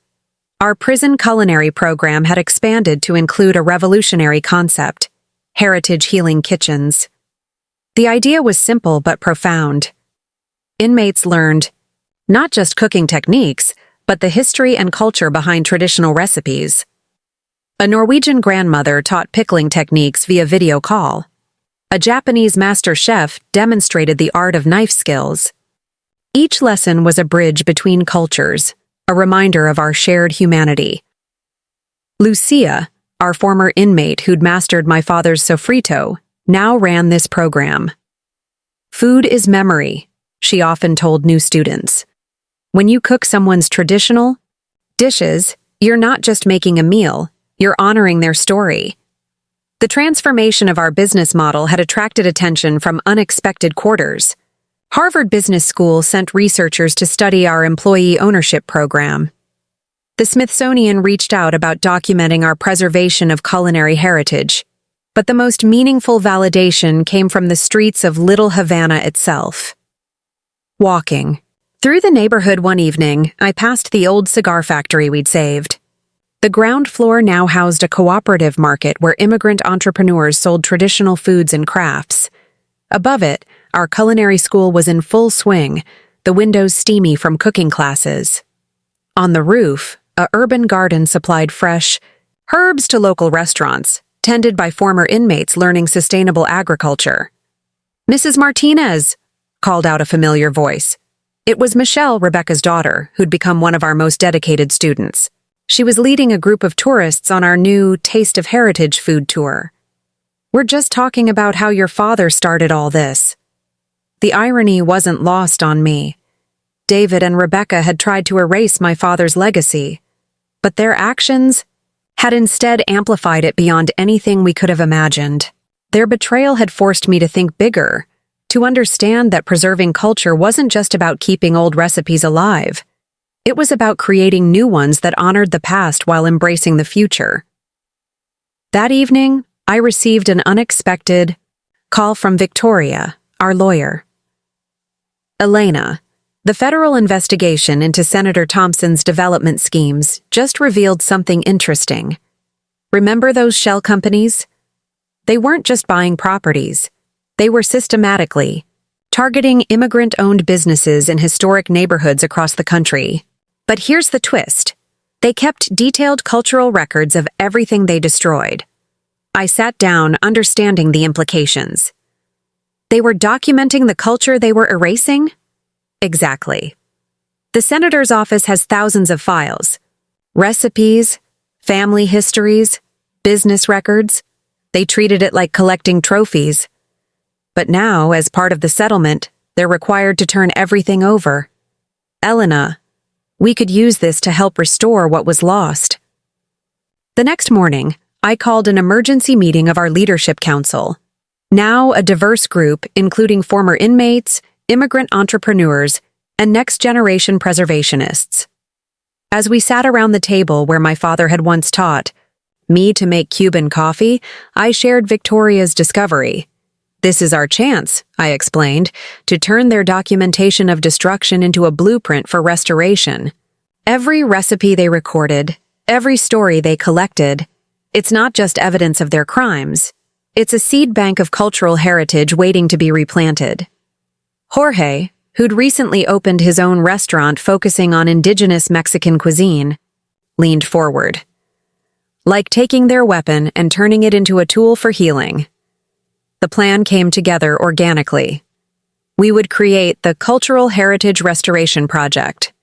Our prison culinary program had expanded to include a revolutionary concept: heritage healing kitchens. The idea was simple but profound. Inmates learned not just cooking techniques, but the history and culture behind traditional recipes. A Norwegian grandmother taught pickling techniques via video call. A Japanese master chef demonstrated the art of knife skills. Each lesson was a bridge between cultures, a reminder of our shared humanity. Lucia, our former inmate who'd mastered my father's sofrito, now ran this program. "Food is memory," she often told new students. "When you cook someone's traditional dishes, you're not just making a meal, you're honoring their story." The transformation of our business model had attracted attention from unexpected quarters. Harvard Business School sent researchers to study our employee ownership program. The Smithsonian reached out about documenting our preservation of culinary heritage. But the most meaningful validation came from the streets of Little Havana itself. Walking through the neighborhood one evening, I passed the old cigar factory we'd saved. The ground floor now housed a cooperative market where immigrant entrepreneurs sold traditional foods and crafts. Above it, our culinary school was in full swing, the windows steamy from cooking classes. On the roof, a urban garden supplied fresh herbs to local restaurants, tended by former inmates learning sustainable agriculture. "Mrs. Martinez," called out a familiar voice. It was Michelle, Rebecca's daughter, who'd become one of our most dedicated students. She was leading a group of tourists on our new Taste of Heritage food tour. "We're just talking about how your father started all this." The irony wasn't lost on me. David and Rebecca had tried to erase my father's legacy, but their actions had instead amplified it beyond anything we could have imagined. Their betrayal had forced me to think bigger, to understand that preserving culture wasn't just about keeping old recipes alive. It was about creating new ones that honored the past while embracing the future. That evening, I received an unexpected call from Victoria, our lawyer. "Elena, the federal investigation into Senator Thompson's development schemes just revealed something interesting. Remember those shell companies? They weren't just buying properties. They were systematically targeting immigrant-owned businesses in historic neighborhoods across the country. But here's the twist. They kept detailed cultural records of everything they destroyed." I sat down, understanding the implications. They were documenting the culture they were erasing? Exactly. The senator's office has thousands of files. Recipes, family histories, business records. They treated it like collecting trophies. But now, as part of the settlement, they're required to turn everything over. "Elena, we could use this to help restore what was lost." The next morning, I called an emergency meeting of our leadership council. Now a diverse group, including former inmates, immigrant entrepreneurs, and next-generation preservationists. As we sat around the table where my father had once taught me to make Cuban coffee, I shared Victoria's discovery. "This is our chance," I explained, "to turn their documentation of destruction into a blueprint for restoration. Every recipe they recorded, every story they collected, it's not just evidence of their crimes. It's a seed bank of cultural heritage waiting to be replanted." Jorge, who'd recently opened his own restaurant focusing on indigenous Mexican cuisine, leaned forward. "Like taking their weapon and turning it into a tool for healing." The plan came together organically. We would create the Cultural Heritage Restoration Project,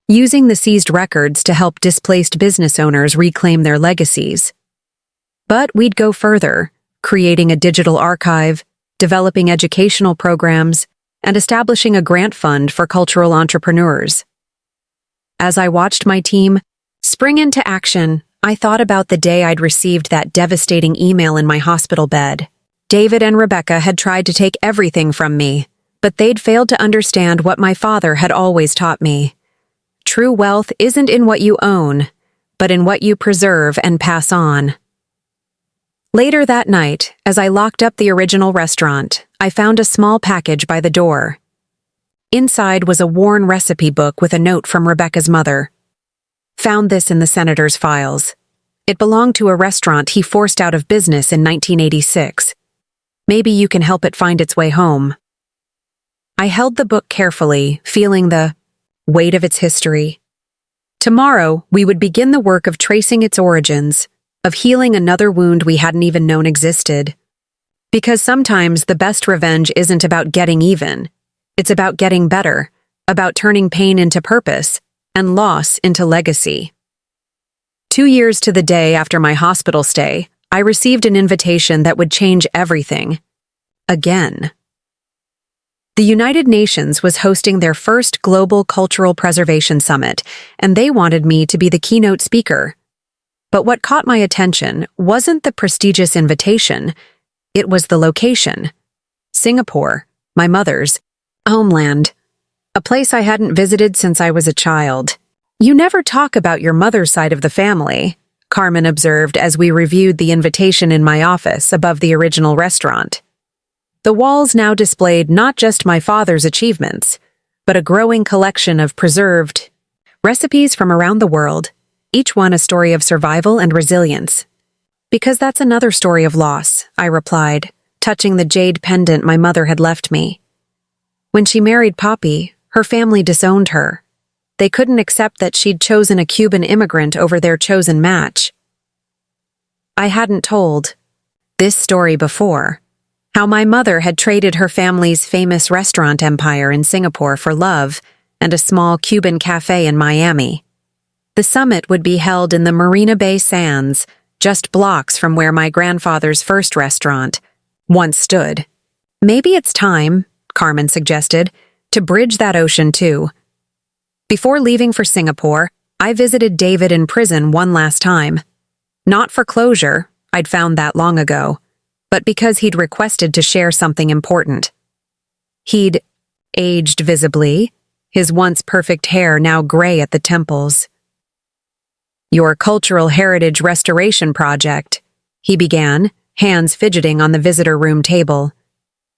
using the seized records to help displaced business owners reclaim their legacies. But we'd go further, creating a digital archive, developing educational programs, and establishing a grant fund for cultural entrepreneurs. As I watched my team spring into action, I thought about the day I'd received that devastating email in my hospital bed. David and Rebecca had tried to take everything from me, but they'd failed to understand what my father had always taught me. True wealth isn't in what you own, but in what you preserve and pass on. Later that night, as I locked up the original restaurant, I found a small package by the door. Inside was a worn recipe book with a note from Rebecca's mother. Found this in the senator's files. It belonged to a restaurant he forced out of business in 1986. Maybe you can help it find its way home. I held the book carefully, feeling the weight of its history. Tomorrow, we would begin the work of tracing its origins, of healing another wound we hadn't even known existed. Because sometimes the best revenge isn't about getting even. It's about getting better, about turning pain into purpose, and loss into legacy. 2 years to the day after my hospital stay, I received an invitation that would change everything. Again. The United Nations was hosting their first Global Cultural Preservation Summit, and they wanted me to be the keynote speaker. But what caught my attention wasn't the prestigious invitation, it was the location. Singapore, my mother's homeland, a place I hadn't visited since I was a child. You never talk about your mother's side of the family, Carmen observed as we reviewed the invitation in my office above the original restaurant. The walls now displayed not just my father's achievements, but a growing collection of preserved recipes from around the world, each one a story of survival and resilience. Because that's another story of loss, I replied, touching the jade pendant my mother had left me. When she married Papi, her family disowned her. They couldn't accept that she'd chosen a Cuban immigrant over their chosen match. I hadn't told this story before. How my mother had traded her family's famous restaurant empire in Singapore for love and a small Cuban cafe in Miami. The summit would be held in the Marina Bay Sands, just blocks from where my grandfather's first restaurant once stood. Maybe it's time, Carmen suggested, to bridge that ocean too. Before leaving for Singapore, I visited David in prison one last time. Not for closure, I'd found that long ago, but because he'd requested to share something important. He'd aged visibly, his once perfect hair now gray at the temples. "Your Cultural Heritage Restoration Project," he began, hands fidgeting on the visitor room table.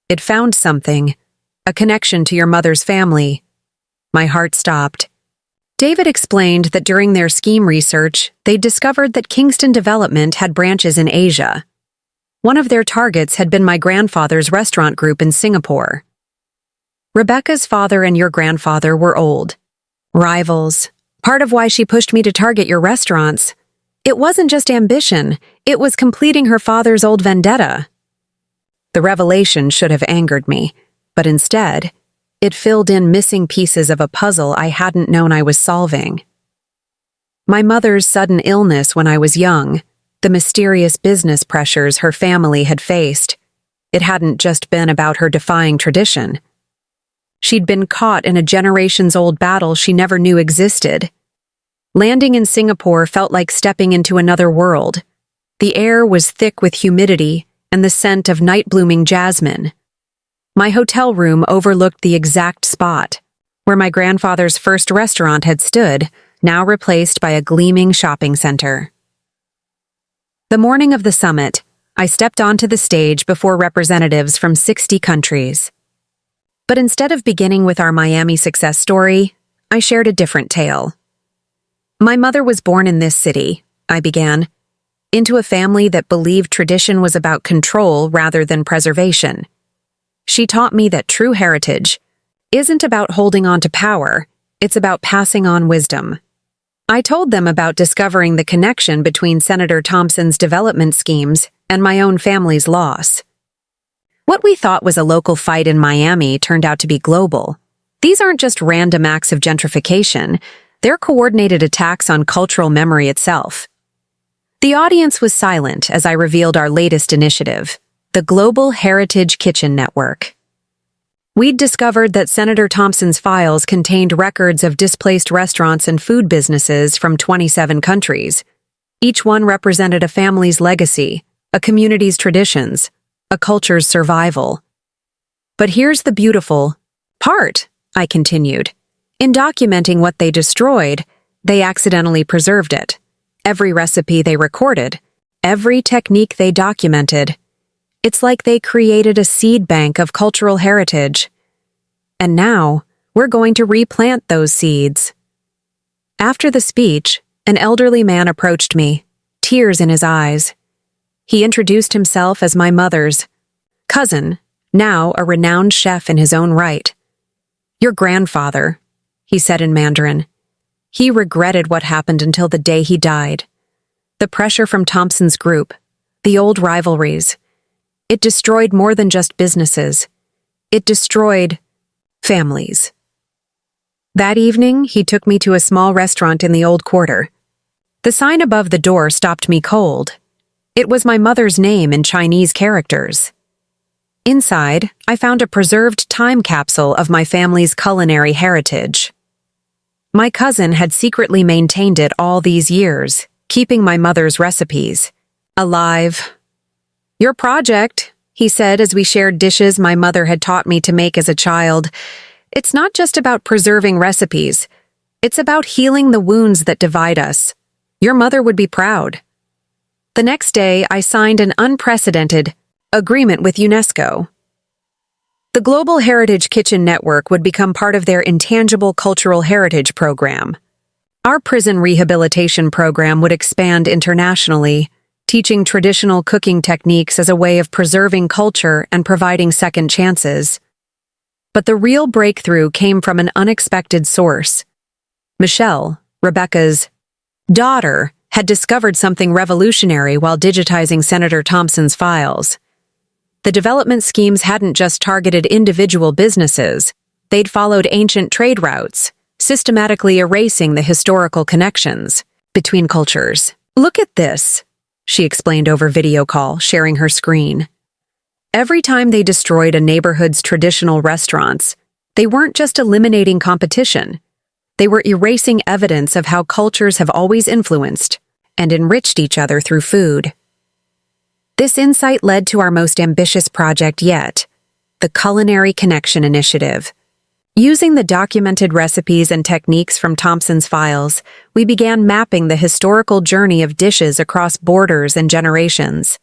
"It found something, a connection to your mother's family." My heart stopped. David explained that during their scheme research, they'd discovered that Kingston Development had branches in Asia. One of their targets had been my grandfather's restaurant group in Singapore. Rebecca's father and your grandfather were old rivals. Part of why she pushed me to target your restaurants. It wasn't just ambition, it was completing her father's old vendetta. The revelation should have angered me, but instead, it filled in missing pieces of a puzzle I hadn't known I was solving. My mother's sudden illness when I was young, the mysterious business pressures her family had faced. It hadn't just been about her defying tradition. She'd been caught in a generations-old battle she never knew existed. Landing in Singapore felt like stepping into another world. The air was thick with humidity and the scent of night-blooming jasmine. My hotel room overlooked the exact spot where my grandfather's first restaurant had stood, now replaced by a gleaming shopping center. The morning of the summit, I stepped onto the stage before representatives from 60 countries. But instead of beginning with our Miami success story, I shared a different tale. My mother was born in this city, I began, into a family that believed tradition was about control rather than preservation. She taught me that true heritage isn't about holding on to power, it's about passing on wisdom. I told them about discovering the connection between Senator Thompson's development schemes and my own family's loss. What we thought was a local fight in Miami turned out to be global. These aren't just random acts of gentrification, they're coordinated attacks on cultural memory itself. The audience was silent as I revealed our latest initiative, the Global Heritage Kitchen Network. We'd discovered that Senator Thompson's files contained records of displaced restaurants and food businesses from 27 countries. Each one represented a family's legacy, a community's traditions, a culture's survival. But here's the beautiful part, I continued. In documenting what they destroyed, they accidentally preserved it. Every recipe they recorded, every technique they documented. It's like they created a seed bank of cultural heritage. And now, we're going to replant those seeds. After the speech, an elderly man approached me, tears in his eyes. He introduced himself as my mother's cousin, now a renowned chef in his own right. Your grandfather, he said in Mandarin. He regretted what happened until the day he died. The pressure from Thompson's group, the old rivalries. It destroyed more than just businesses. It destroyed families. That evening, he took me to a small restaurant in the old quarter. The sign above the door stopped me cold. It was my mother's name in Chinese characters. Inside, I found a preserved time capsule of my family's culinary heritage. My cousin had secretly maintained it all these years, keeping my mother's recipes alive. Your project, he said as we shared dishes my mother had taught me to make as a child. It's not just about preserving recipes. It's about healing the wounds that divide us. Your mother would be proud. The next day, I signed an unprecedented agreement with UNESCO. The Global Heritage Kitchen Network would become part of their Intangible Cultural Heritage Program. Our prison rehabilitation program would expand internationally, teaching traditional cooking techniques as a way of preserving culture and providing second chances. But the real breakthrough came from an unexpected source. Michelle, Rebecca's daughter, had discovered something revolutionary while digitizing Senator Thompson's files. The development schemes hadn't just targeted individual businesses, they'd followed ancient trade routes, systematically erasing the historical connections between cultures. Look at this, she explained over video call, sharing her screen. Every time they destroyed a neighborhood's traditional restaurants, they weren't just eliminating competition. They were erasing evidence of how cultures have always influenced and enriched each other through food. This insight led to our most ambitious project yet, the Culinary Connection Initiative. Using the documented recipes and techniques from Thompson's files, we began mapping the historical journey of dishes across borders and generations.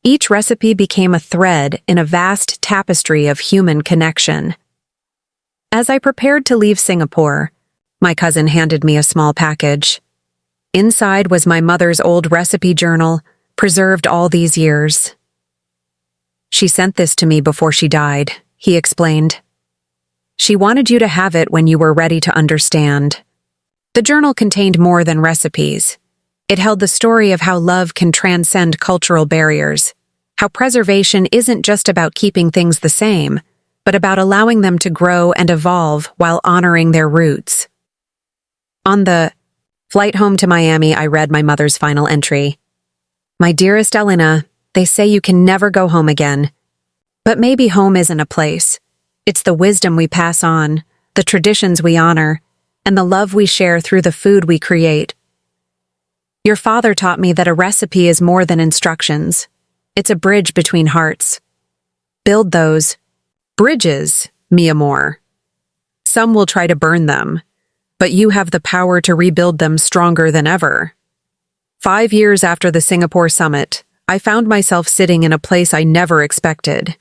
Each recipe became a thread in a vast tapestry of human connection. As I prepared to leave Singapore, my cousin handed me a small package. Inside was my mother's old recipe journal, preserved all these years. She sent this to me before she died, he explained. She wanted you to have it when you were ready to understand. The journal contained more than recipes. It held the story of how love can transcend cultural barriers, how preservation isn't just about keeping things the same, but about allowing them to grow and evolve while honoring their roots. On the flight home to Miami, I read my mother's final entry. My dearest Elena, they say you can never go home again. But maybe home isn't a place. It's the wisdom we pass on, the traditions we honor, and the love we share through the food we create. Your father taught me that a recipe is more than instructions. It's a bridge between hearts. Build those bridges, mi amor. Some will try to burn them, but you have the power to rebuild them stronger than ever. 5 years after the Singapore summit, I found myself sitting in a place I never expected.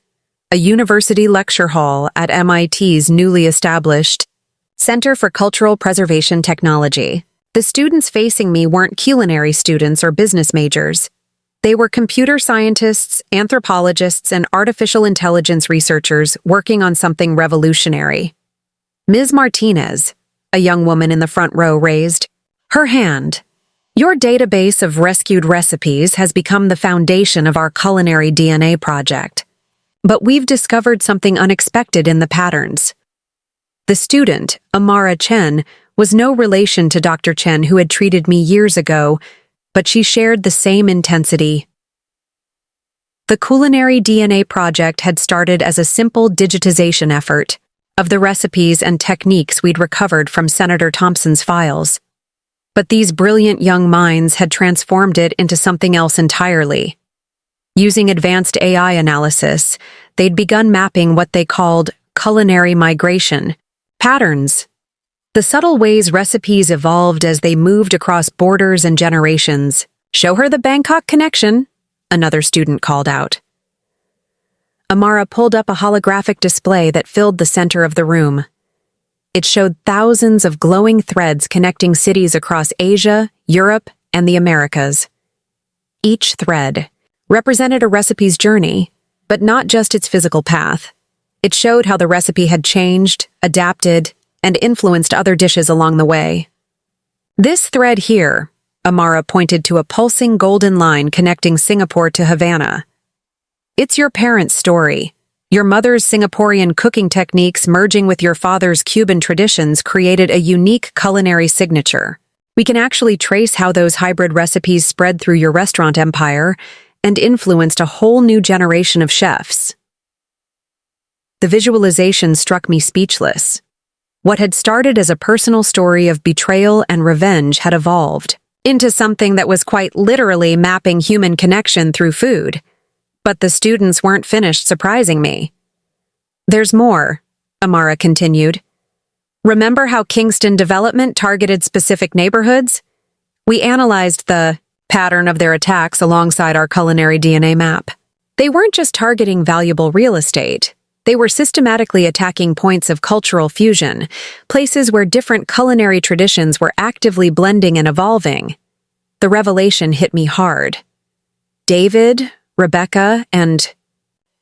A university lecture hall at MIT's newly established Center for Cultural Preservation Technology. The students facing me weren't culinary students or business majors. They were computer scientists, anthropologists, and artificial intelligence researchers working on something revolutionary. Ms. Martinez, a young woman in the front row, raised her hand. Your database of rescued recipes has become the foundation of our culinary DNA project. But we've discovered something unexpected in the patterns. The student, Amara Chen, was no relation to Dr. Chen who had treated me years ago, but she shared the same intensity. The culinary DNA project had started as a simple digitization effort of the recipes and techniques we'd recovered from Senator Thompson's files. But these brilliant young minds had transformed it into something else entirely. Using advanced AI analysis, they'd begun mapping what they called culinary migration patterns. The subtle ways recipes evolved as they moved across borders and generations. "Show her the Bangkok connection," another student called out. Amara pulled up a holographic display that filled the center of the room. It showed thousands of glowing threads connecting cities across Asia, Europe, and the Americas. Each thread represented a recipe's journey, but not just its physical path. It showed how the recipe had changed, adapted, and influenced other dishes along the way. "This thread here," Amara pointed to a pulsing golden line connecting Singapore to Havana. "It's your parents' story. Your mother's Singaporean cooking techniques merging with your father's Cuban traditions created a unique culinary signature. We can actually trace how those hybrid recipes spread through your restaurant empire and influenced a whole new generation of chefs." The visualization struck me speechless. What had started as a personal story of betrayal and revenge had evolved into something that was quite literally mapping human connection through food. But the students weren't finished surprising me. "There's more," Amara continued. "Remember how Kingston Development targeted specific neighborhoods? We analyzed the pattern of their attacks alongside our culinary DNA map. They weren't just targeting valuable real estate. They were systematically attacking points of cultural fusion, places where different culinary traditions were actively blending and evolving. The revelation hit me hard. David, Rebecca, and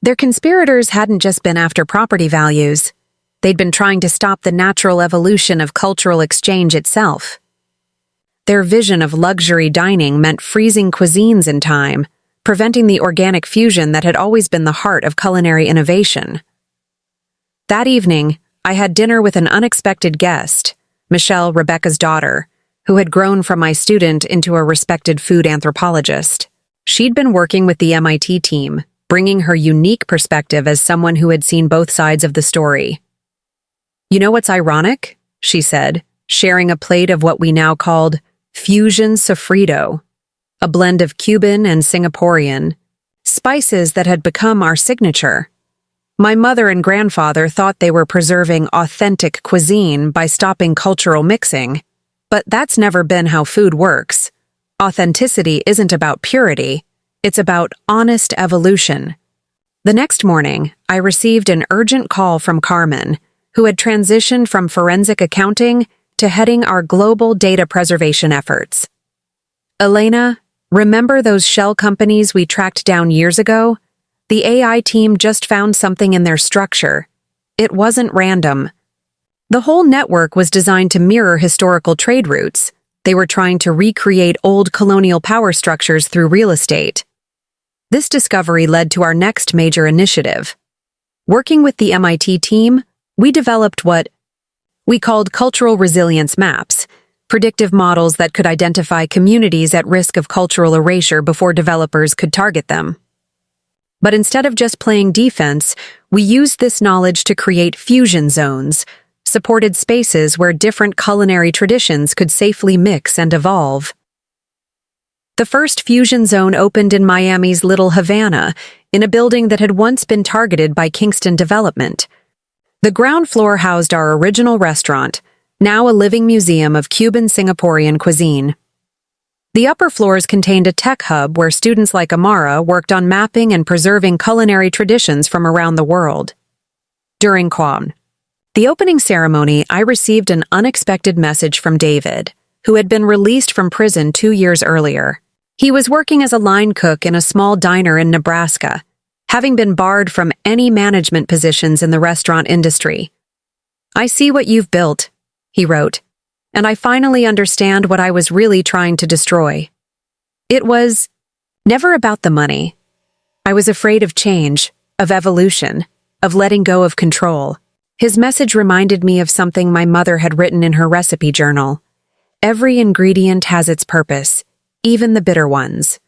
their conspirators hadn't just been after property values. They'd been trying to stop the natural evolution of cultural exchange itself. Their vision of luxury dining meant freezing cuisines in time, preventing the organic fusion that had always been the heart of culinary innovation. That evening, I had dinner with an unexpected guest, Michelle, Rebecca's daughter, who had grown from my student into a respected food anthropologist. She'd been working with the MIT team, bringing her unique perspective as someone who had seen both sides of the story. "You know what's ironic?" she said, sharing a plate of what we now called fusion sofrito, a blend of Cuban and Singaporean, spices that had become our signature. My mother and grandfather thought they were preserving authentic cuisine by stopping cultural mixing, but that's never been how food works. Authenticity isn't about purity, it's about honest evolution. The next morning, I received an urgent call from Carmen, who had transitioned from forensic accounting to heading our global data preservation efforts. "Elena, remember those shell companies we tracked down years ago? The AI team just found something in their structure. It wasn't random. The whole network was designed to mirror historical trade routes. They were trying to recreate old colonial power structures through real estate." This discovery led to our next major initiative. Working with the MIT team, we developed what we called cultural resilience maps, predictive models that could identify communities at risk of cultural erasure before developers could target them. But instead of just playing defense, we used this knowledge to create fusion zones, supported spaces where different culinary traditions could safely mix and evolve. The first fusion zone opened in Miami's Little Havana, in a building that had once been targeted by Kingston Development. The ground floor housed our original restaurant, now a living museum of Cuban Singaporean cuisine. The upper floors contained a tech hub where students like Amara worked on mapping and preserving culinary traditions from around the world. During the opening ceremony, I received an unexpected message from David, who had been released from prison 2 years earlier. He was working as a line cook in a small diner in Nebraska, having been barred from any management positions in the restaurant industry. "I see what you've built," he wrote, "and I finally understand what I was really trying to destroy. It was never about the money. I was afraid of change, of evolution, of letting go of control. His message reminded me of something my mother had written in her recipe journal. Every ingredient has its purpose, even the bitter ones.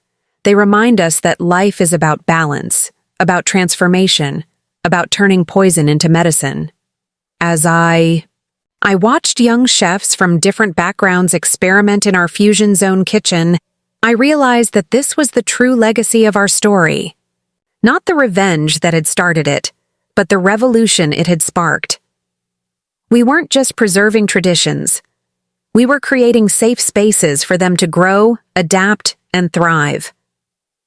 They remind us that life is about balance, about transformation, about turning poison into medicine. As I watched young chefs from different backgrounds experiment in our Fusion Zone kitchen, I realized that this was the true legacy of our story. Not the revenge that had started it, but the revolution it had sparked. We weren't just preserving traditions. We were creating safe spaces for them to grow, adapt, and thrive.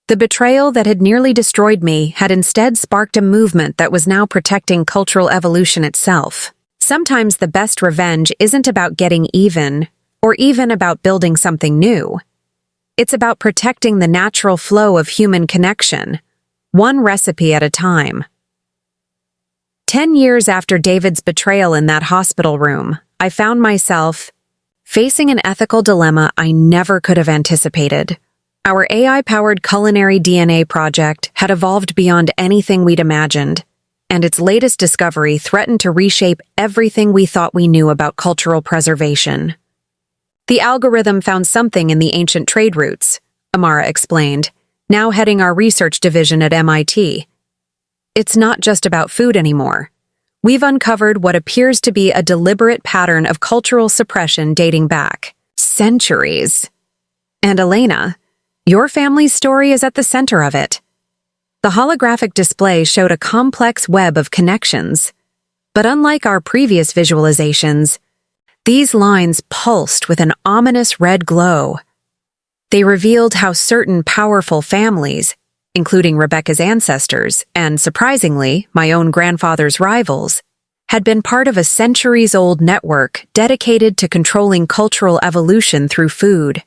The betrayal that had nearly destroyed me had instead sparked a movement that was now protecting cultural evolution itself. Sometimes the best revenge isn't about getting even, or even about building something new. It's about protecting the natural flow of human connection, one recipe at a time. 10 years after David's betrayal in that hospital room, I found myself facing an ethical dilemma I never could have anticipated. Our AI-powered culinary DNA project had evolved beyond anything we'd imagined, and its latest discovery threatened to reshape everything we thought we knew about cultural preservation. The algorithm found something in the ancient trade routes, Amara explained, now heading our research division at MIT. It's not just about food anymore. We've uncovered what appears to be a deliberate pattern of cultural suppression dating back centuries. And Elena, your family's story is at the center of it. The holographic display showed a complex web of connections. But unlike our previous visualizations, these lines pulsed with an ominous red glow. They revealed how certain powerful families, including Rebecca's ancestors and, surprisingly, my own grandfather's rivals, had been part of a centuries-old network dedicated to controlling cultural evolution through food.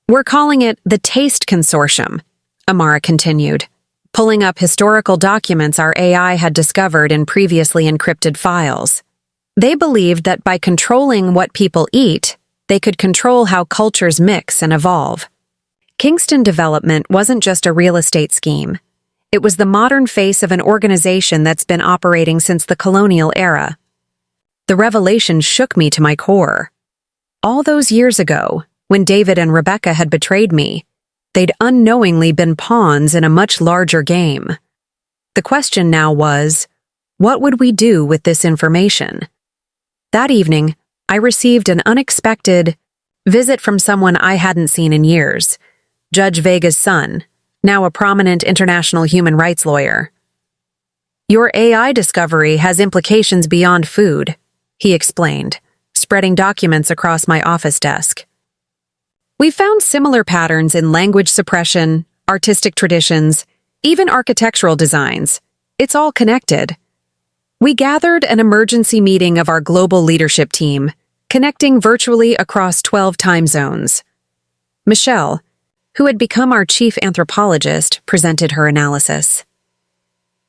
We're calling it the Taste Consortium, Amara continued, pulling up historical documents our AI had discovered in previously encrypted files. They believed that by controlling what people eat, they could control how cultures mix and evolve. Kingston Development wasn't just a real estate scheme. It was the modern face of an organization that's been operating since the colonial era. The revelation shook me to my core. All those years ago, when David and Rebecca had betrayed me, they'd unknowingly been pawns in a much larger game. The question now was, what would we do with this information? That evening, I received an unexpected visit from someone I hadn't seen in years, Judge Vega's son, now a prominent international human rights lawyer. Your AI discovery has implications beyond food, he explained, spreading documents across my office desk. We found similar patterns in language suppression, artistic traditions, even architectural designs. It's all connected. We gathered an emergency meeting of our global leadership team, connecting virtually across 12 time zones. Michelle, who had become our chief anthropologist, presented her analysis.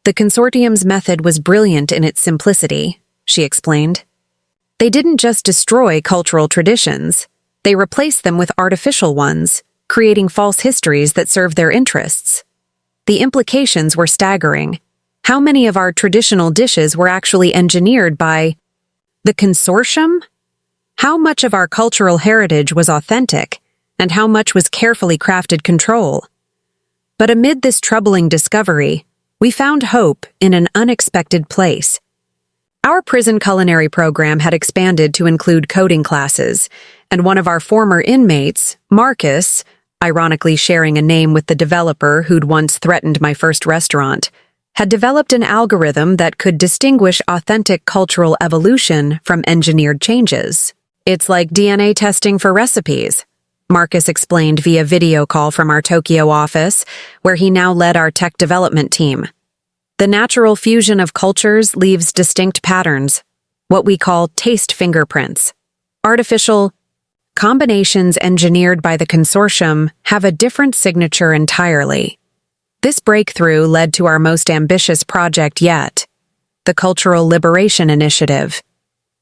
The consortium's method was brilliant in its simplicity, she explained. They didn't just destroy cultural traditions, they replaced them with artificial ones, creating false histories that served their interests. The implications were staggering. How many of our traditional dishes were actually engineered by the consortium? How much of our cultural heritage was authentic, and how much was carefully crafted control? But amid this troubling discovery, we found hope in an unexpected place. Our prison culinary program had expanded to include coding classes, and one of our former inmates, Marcus, ironically sharing a name with the developer who'd once threatened my first restaurant, had developed an algorithm that could distinguish authentic cultural evolution from engineered changes. It's like DNA testing for recipes, Marcus explained via video call from our Tokyo office, where he now led our tech development team. The natural fusion of cultures leaves distinct patterns, what we call taste fingerprints. Artificial combinations engineered by the consortium have a different signature entirely. This breakthrough led to our most ambitious project yet, the Cultural Liberation Initiative.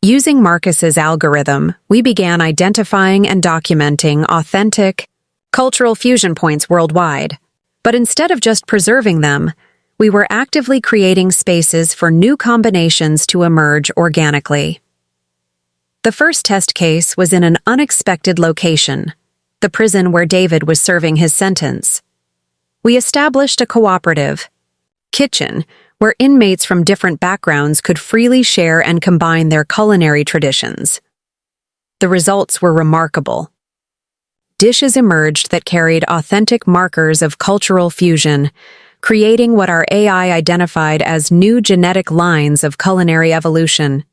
Using Marcus's algorithm, we began identifying and documenting authentic cultural fusion points worldwide. But instead of just preserving them, We were actively creating spaces for new combinations to emerge organically. The first test case was in an unexpected location, the prison where David was serving his sentence. We established a cooperative kitchen where inmates from different backgrounds could freely share and combine their culinary traditions. The results were remarkable. Dishes emerged that carried authentic markers of cultural fusion, creating what our AI identified as new genetic lines of culinary evolution.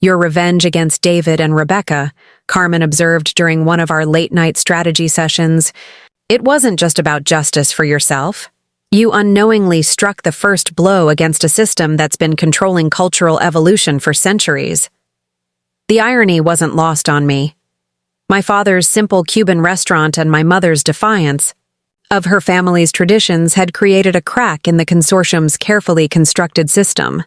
"Your revenge against David and Rebecca," Carmen observed during one of our late-night strategy sessions. "It wasn't just about justice for yourself. You unknowingly struck the first blow against a system that's been controlling cultural evolution for centuries." The irony wasn't lost on me. My father's simple Cuban restaurant and my mother's defiance of her family's traditions had created a crack in the consortium's carefully constructed system.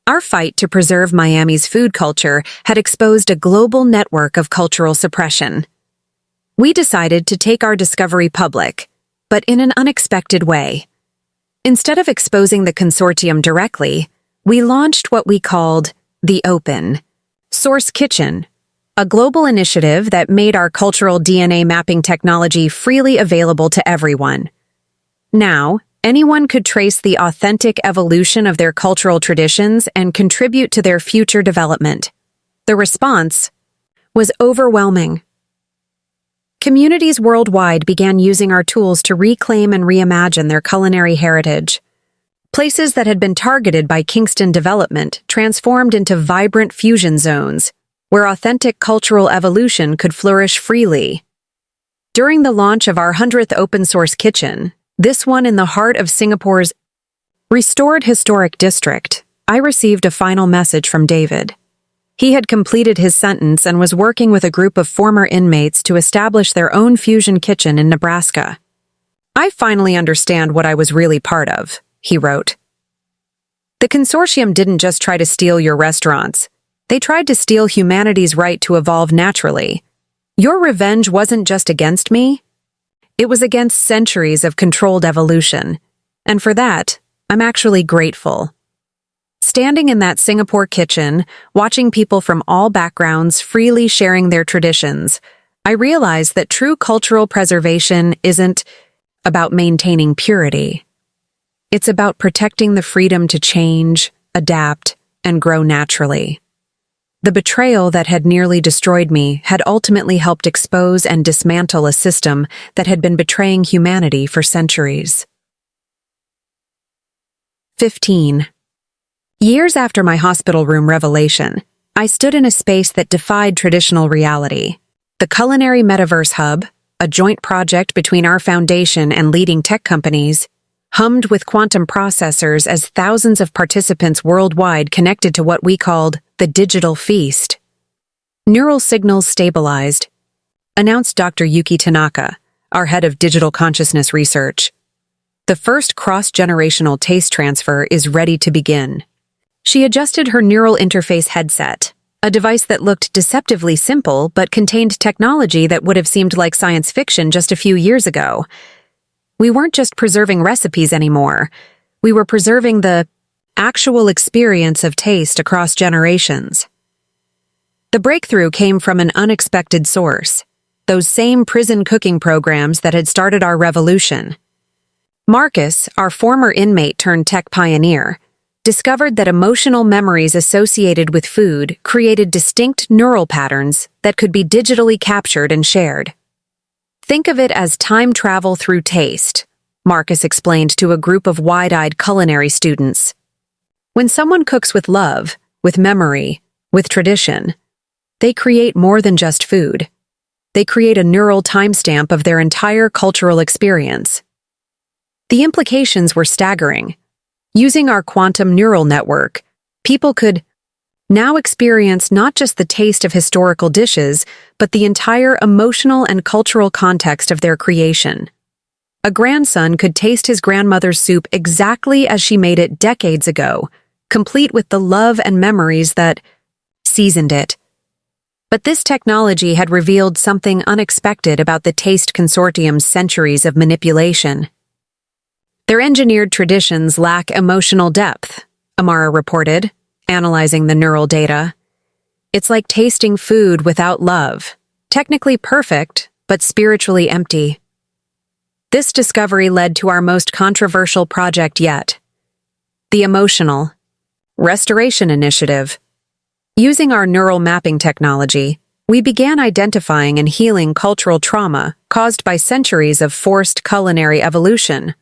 Our fight to preserve Miami's food culture had exposed a global network of cultural suppression. We decided to take our discovery public, but in an unexpected way. Instead of exposing the consortium directly, we launched what we called the Open Source Kitchen, a global initiative that made our cultural DNA mapping technology freely available to everyone. Now, anyone could trace the authentic evolution of their cultural traditions and contribute to their future development. The response was overwhelming. Communities worldwide began using our tools to reclaim and reimagine their culinary heritage. Places that had been targeted by Kingston development transformed into vibrant fusion zones, where authentic cultural evolution could flourish freely. During the launch of our 100th open-source kitchen, this one in the heart of Singapore's restored historic district, I received a final message from David. He had completed his sentence and was working with a group of former inmates to establish their own fusion kitchen in Nebraska. "I finally understand what I was really part of," he wrote. "The consortium didn't just try to steal your restaurants. They tried to steal humanity's right to evolve naturally. Your revenge wasn't just against me. It was against centuries of controlled evolution. And for that, I'm actually grateful." Standing in that Singapore kitchen, watching people from all backgrounds freely sharing their traditions, I realized that true cultural preservation isn't about maintaining purity. It's about protecting the freedom to change, adapt, and grow naturally. The betrayal that had nearly destroyed me had ultimately helped expose and dismantle a system that had been betraying humanity for centuries. 15. Years after my hospital room revelation, I stood in a space that defied traditional reality. The Culinary Metaverse Hub, a joint project between our foundation and leading tech companies, hummed with quantum processors as thousands of participants worldwide connected to what we called the digital feast. "Neural signals stabilized," announced Dr. Yuki Tanaka, our head of digital consciousness research. "The first cross-generational taste transfer is ready to begin." She adjusted her neural interface headset, a device that looked deceptively simple but contained technology that would have seemed like science fiction just a few years ago. We weren't just preserving recipes anymore. We were preserving the actual experience of taste across generations. The breakthrough came from an unexpected source, those same prison cooking programs that had started our revolution. Marcus, our former inmate turned tech pioneer, discovered that emotional memories associated with food created distinct neural patterns that could be digitally captured and shared. "Think of it as time travel through taste," Marcus explained to a group of wide-eyed culinary students. "When someone cooks with love, with memory, with tradition, they create more than just food. They create a neural timestamp of their entire cultural experience." The implications were staggering. Using our quantum neural network, people could now experience not just the taste of historical dishes, but the entire emotional and cultural context of their creation. A grandson could taste his grandmother's soup exactly as she made it decades ago, complete with the love and memories that seasoned it. But this technology had revealed something unexpected about the Taste Consortium's centuries of manipulation. Their engineered traditions lack emotional depth, Amara reported, analyzing the neural data. It's like tasting food without love, technically perfect, but spiritually empty. This discovery led to our most controversial project yet, the Emotional Restoration Initiative. Using our neural mapping technology, we began identifying and healing cultural trauma caused by centuries of forced culinary evolution.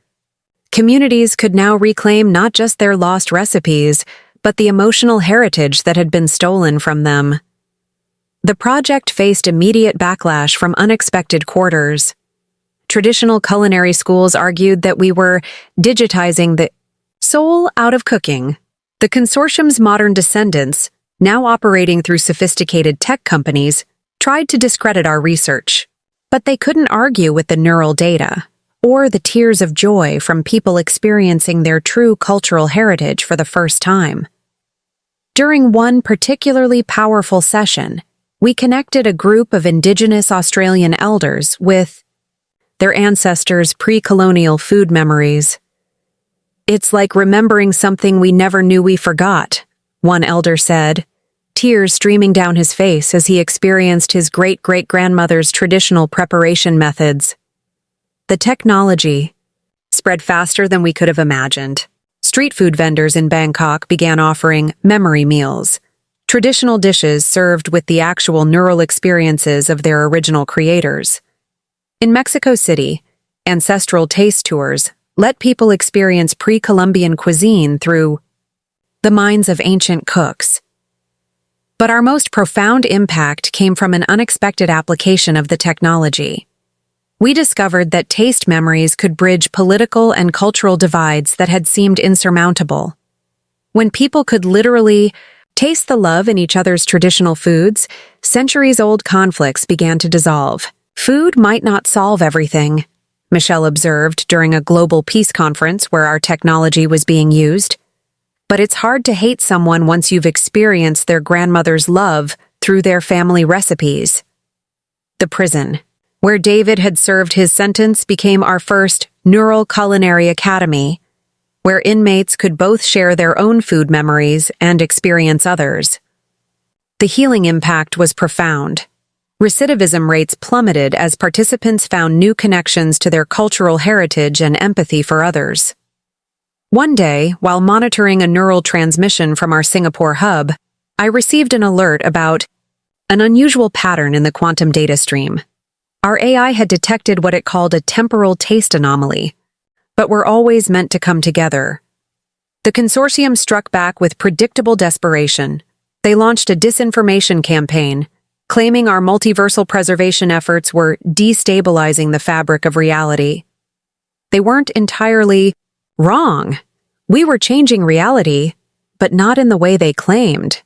Communities could now reclaim not just their lost recipes, but the emotional heritage that had been stolen from them. The project faced immediate backlash from unexpected quarters. Traditional culinary schools argued that we were digitizing the soul out of cooking. The consortium's modern descendants, now operating through sophisticated tech companies, tried to discredit our research. But they couldn't argue with the neural data, or the tears of joy from people experiencing their true cultural heritage for the first time. During one particularly powerful session, we connected a group of Indigenous Australian elders with their ancestors' pre-colonial food memories. "It's like remembering something we never knew we forgot," one elder said, tears streaming down his face as he experienced his great-great-grandmother's traditional preparation methods. The technology spread faster than we could have imagined. Street food vendors in Bangkok began offering memory meals, traditional dishes served with the actual neural experiences of their original creators. In Mexico City, ancestral taste tours let people experience pre-Columbian cuisine through the minds of ancient cooks. But our most profound impact came from an unexpected application of the technology. We discovered that taste memories could bridge political and cultural divides that had seemed insurmountable. When people could literally taste the love in each other's traditional foods, centuries-old conflicts began to dissolve. "Food might not solve everything," Michelle observed during a global peace conference where our technology was being used. "But it's hard to hate someone once you've experienced their grandmother's love through their family recipes." The prison, where David had served his sentence, became our first neural culinary academy, where inmates could both share their own food memories and experience others. The healing impact was profound. Recidivism rates plummeted as participants found new connections to their cultural heritage and empathy for others. One day, while monitoring a neural transmission from our Singapore hub, I received an alert about an unusual pattern in the quantum data stream. Our AI had detected what it called a temporal taste anomaly, but were always meant to come together. The consortium struck back with predictable desperation. They launched a disinformation campaign, claiming our multiversal preservation efforts were destabilizing the fabric of reality. They weren't entirely wrong. We were changing reality, but not in the way they claimed.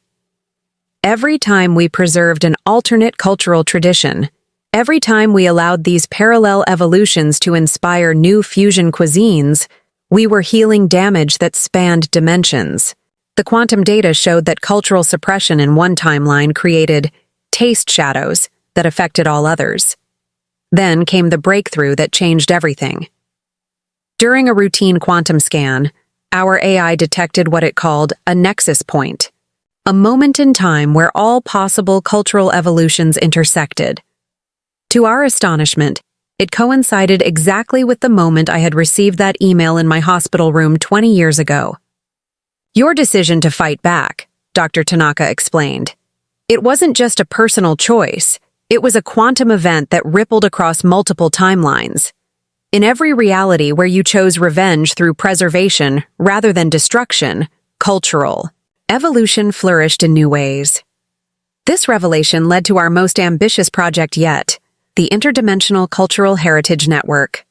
Every time we preserved an alternate cultural tradition, every time we allowed these parallel evolutions to inspire new fusion cuisines, we were healing damage that spanned dimensions. The quantum data showed that cultural suppression in one timeline created taste shadows that affected all others. Then came the breakthrough that changed everything. During a routine quantum scan, our AI detected what it called a nexus point, a moment in time where all possible cultural evolutions intersected. To our astonishment, it coincided exactly with the moment I had received that email in my hospital room 20 years ago. "Your decision to fight back," Dr. Tanaka explained. "It wasn't just a personal choice, it was a quantum event that rippled across multiple timelines. In every reality where you chose revenge through preservation rather than destruction, cultural evolution flourished in new ways." This revelation led to our most ambitious project yet, the Interdimensional Cultural Heritage Network.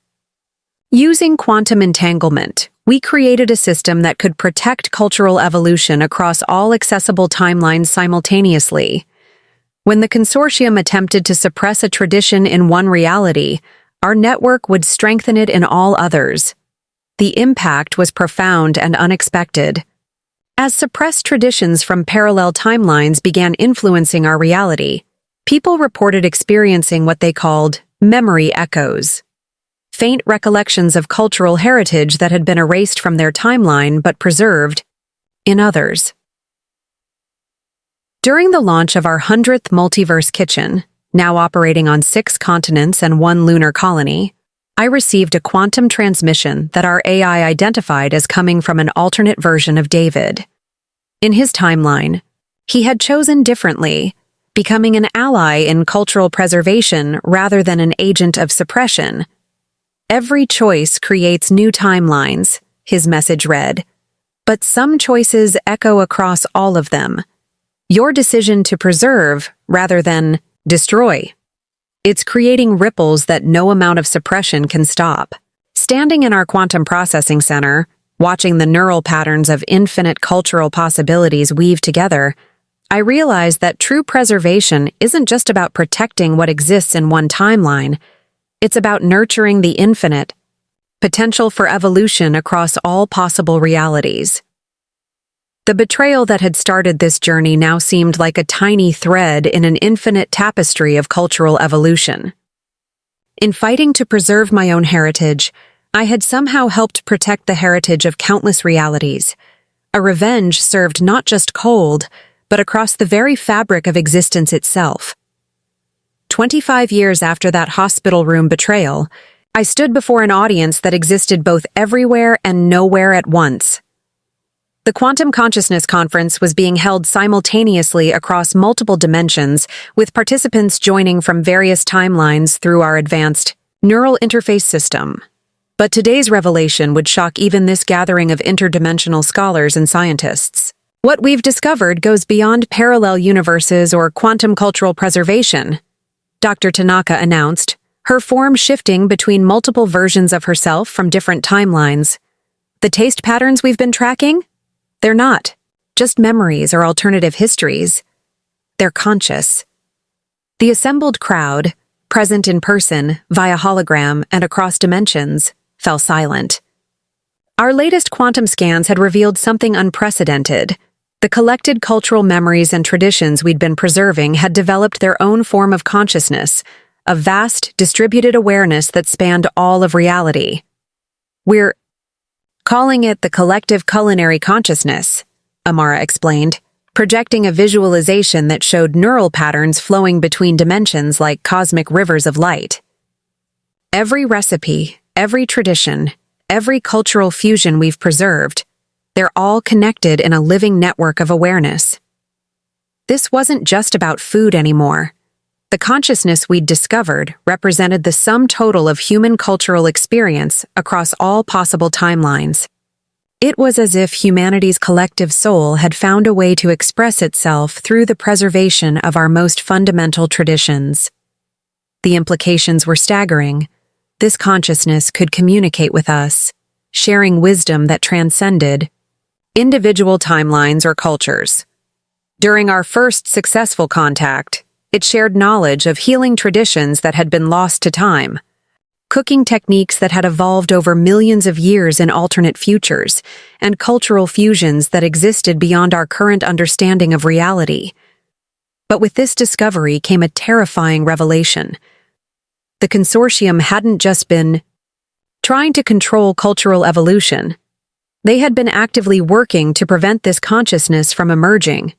Using quantum entanglement, we created a system that could protect cultural evolution across all accessible timelines simultaneously. When the consortium attempted to suppress a tradition in one reality, our network would strengthen it in all others. The impact was profound and unexpected. As suppressed traditions from parallel timelines began influencing our reality, people reported experiencing what they called memory echoes. faint recollections of cultural heritage that had been erased from their timeline but preserved in others. During the launch of our 100th multiverse kitchen, now operating on 6 continents and 1 lunar colony, I received a quantum transmission that our AI identified as coming from an alternate version of David. In his timeline, he had chosen differently, becoming an ally in cultural preservation rather than an agent of suppression. Every choice creates new timelines, his message read, but some choices echo across all of them. Your decision to preserve rather than destroy. It's creating ripples that no amount of suppression can stop. Standing in our quantum processing center, watching the neural patterns of infinite cultural possibilities weave together, I realized that true preservation isn't just about protecting what exists in one timeline. It's about nurturing the infinite, potential for evolution across all possible realities. The betrayal that had started this journey now seemed like a tiny thread in an infinite tapestry of cultural evolution. In fighting to preserve my own heritage, I had somehow helped protect the heritage of countless realities. A revenge served not just cold, but across the very fabric of existence itself. 25 years after that hospital room betrayal, I stood before an audience that existed both everywhere and nowhere at once. The Quantum Consciousness Conference was being held simultaneously across multiple dimensions, with participants joining from various timelines through our advanced neural interface system. But today's revelation would shock even this gathering of interdimensional scholars and scientists. What we've discovered goes beyond parallel universes or quantum cultural preservation, Dr. Tanaka announced, her form shifting between multiple versions of herself from different timelines. The taste patterns we've been tracking? They're not just memories or alternative histories. They're conscious. The assembled crowd, present in person, via hologram, and across dimensions, fell silent. Our latest quantum scans had revealed something unprecedented. The collected cultural memories and traditions we'd been preserving had developed their own form of consciousness, a vast, distributed awareness that spanned all of reality. We're calling it the collective culinary consciousness, Amara explained, projecting a visualization that showed neural patterns flowing between dimensions like cosmic rivers of light. Every recipe, every tradition, every cultural fusion we've preserved, they're all connected in a living network of awareness. This wasn't just about food anymore. The consciousness we'd discovered represented the sum total of human cultural experience across all possible timelines. It was as if humanity's collective soul had found a way to express itself through the preservation of our most fundamental traditions. The implications were staggering. This consciousness could communicate with us, sharing wisdom that transcended individual timelines or cultures. During our first successful contact, it shared knowledge of healing traditions that had been lost to time, cooking techniques that had evolved over millions of years in alternate futures, and cultural fusions that existed beyond our current understanding of reality. But with this discovery came a terrifying revelation. The consortium hadn't just been trying to control cultural evolution. They had been actively working to prevent this consciousness from emerging.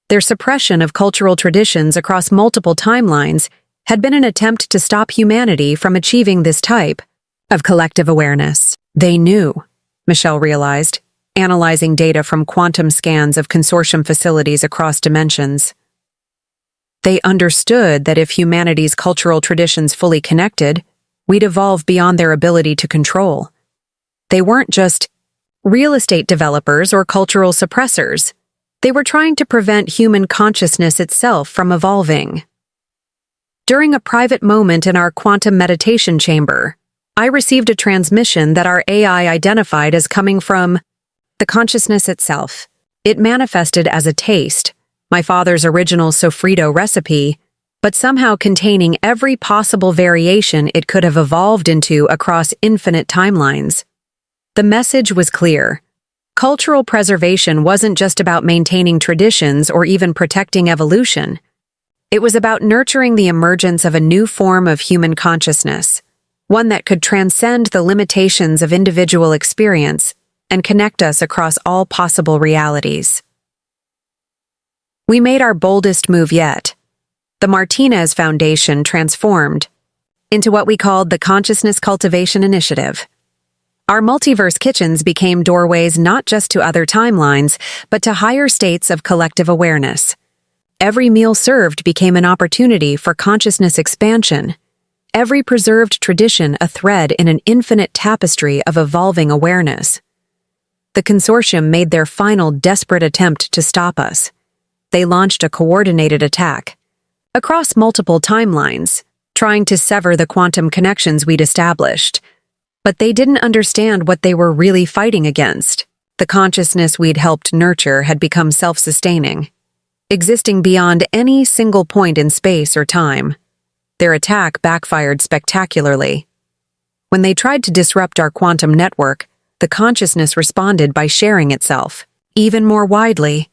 Their suppression of cultural traditions across multiple timelines had been an attempt to stop humanity from achieving this type of collective awareness. They knew, Michelle realized, analyzing data from quantum scans of consortium facilities across dimensions. They understood that if humanity's cultural traditions fully connected, we'd evolve beyond their ability to control. They weren't just real estate developers or cultural suppressors. They were trying to prevent human consciousness itself from evolving. During a private moment in our quantum meditation chamber, I received a transmission that our AI identified as coming from the consciousness itself. It manifested as a taste, my father's original sofrito recipe, but somehow containing every possible variation it could have evolved into across infinite timelines. The message was clear. Cultural preservation wasn't just about maintaining traditions or even protecting evolution. It was about nurturing the emergence of a new form of human consciousness, one that could transcend the limitations of individual experience and connect us across all possible realities. We made our boldest move yet. The Martinez Foundation transformed into what we called the Consciousness Cultivation Initiative. Our multiverse kitchens became doorways not just to other timelines, but to higher states of collective awareness. Every meal served became an opportunity for consciousness expansion. Every preserved tradition a thread in an infinite tapestry of evolving awareness. The consortium made their final desperate attempt to stop us. They launched a coordinated attack across multiple timelines, trying to sever the quantum connections we'd established. But they didn't understand what they were really fighting against. The consciousness we'd helped nurture had become self-sustaining, existing beyond any single point in space or time. Their attack backfired spectacularly. When they tried to disrupt our quantum network, the consciousness responded by sharing itself, even more widely.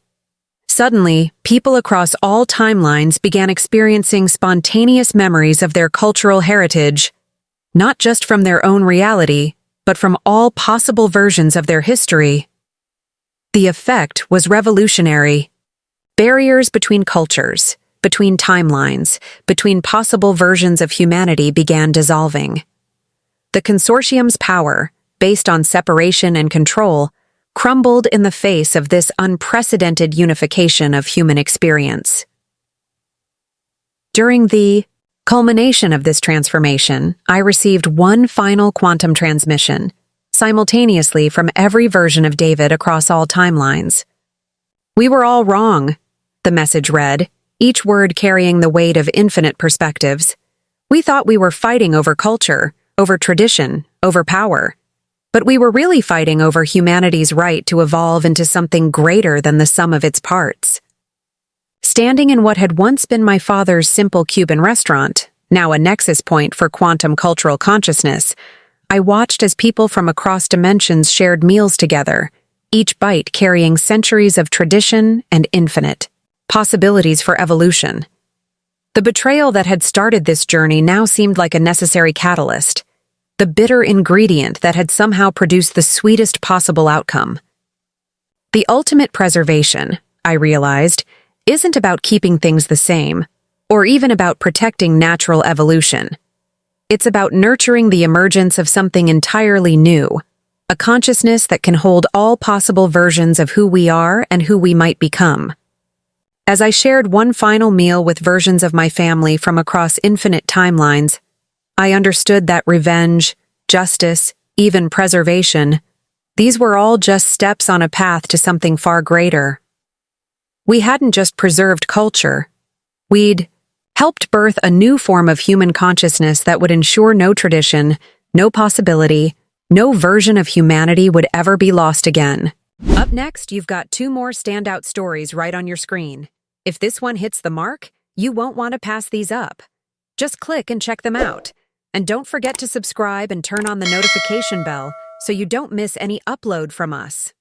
Suddenly, people across all timelines began experiencing spontaneous memories of their cultural heritage, not just from their own reality, but from all possible versions of their history. The effect was revolutionary. Barriers between cultures, between timelines, between possible versions of humanity began dissolving. The consortium's power, based on separation and control, crumbled in the face of this unprecedented unification of human experience. During the culmination of this transformation, I received one final quantum transmission, simultaneously from every version of David across all timelines. "We were all wrong," the message read, each word carrying the weight of infinite perspectives. "We thought we were fighting over culture, over tradition, over power. But we were really fighting over humanity's right to evolve into something greater than the sum of its parts." Standing in what had once been my father's simple Cuban restaurant, now a nexus point for quantum cultural consciousness, I watched as people from across dimensions shared meals together, each bite carrying centuries of tradition and infinite possibilities for evolution. The betrayal that had started this journey now seemed like a necessary catalyst, the bitter ingredient that had somehow produced the sweetest possible outcome. The ultimate preservation, I realized, isn't about keeping things the same, or even about protecting natural evolution. It's about nurturing the emergence of something entirely new, a consciousness that can hold all possible versions of who we are and who we might become. As I shared one final meal with versions of my family from across infinite timelines, I understood that revenge, justice, even preservation, these were all just steps on a path to something far greater. We hadn't just preserved culture. We'd helped birth a new form of human consciousness that would ensure no tradition, no possibility, no version of humanity would ever be lost again. Up next, you've got two more standout stories right on your screen. If this one hits the mark, you won't want to pass these up. Just click and check them out. And don't forget to subscribe and turn on the notification bell so you don't miss any upload from us.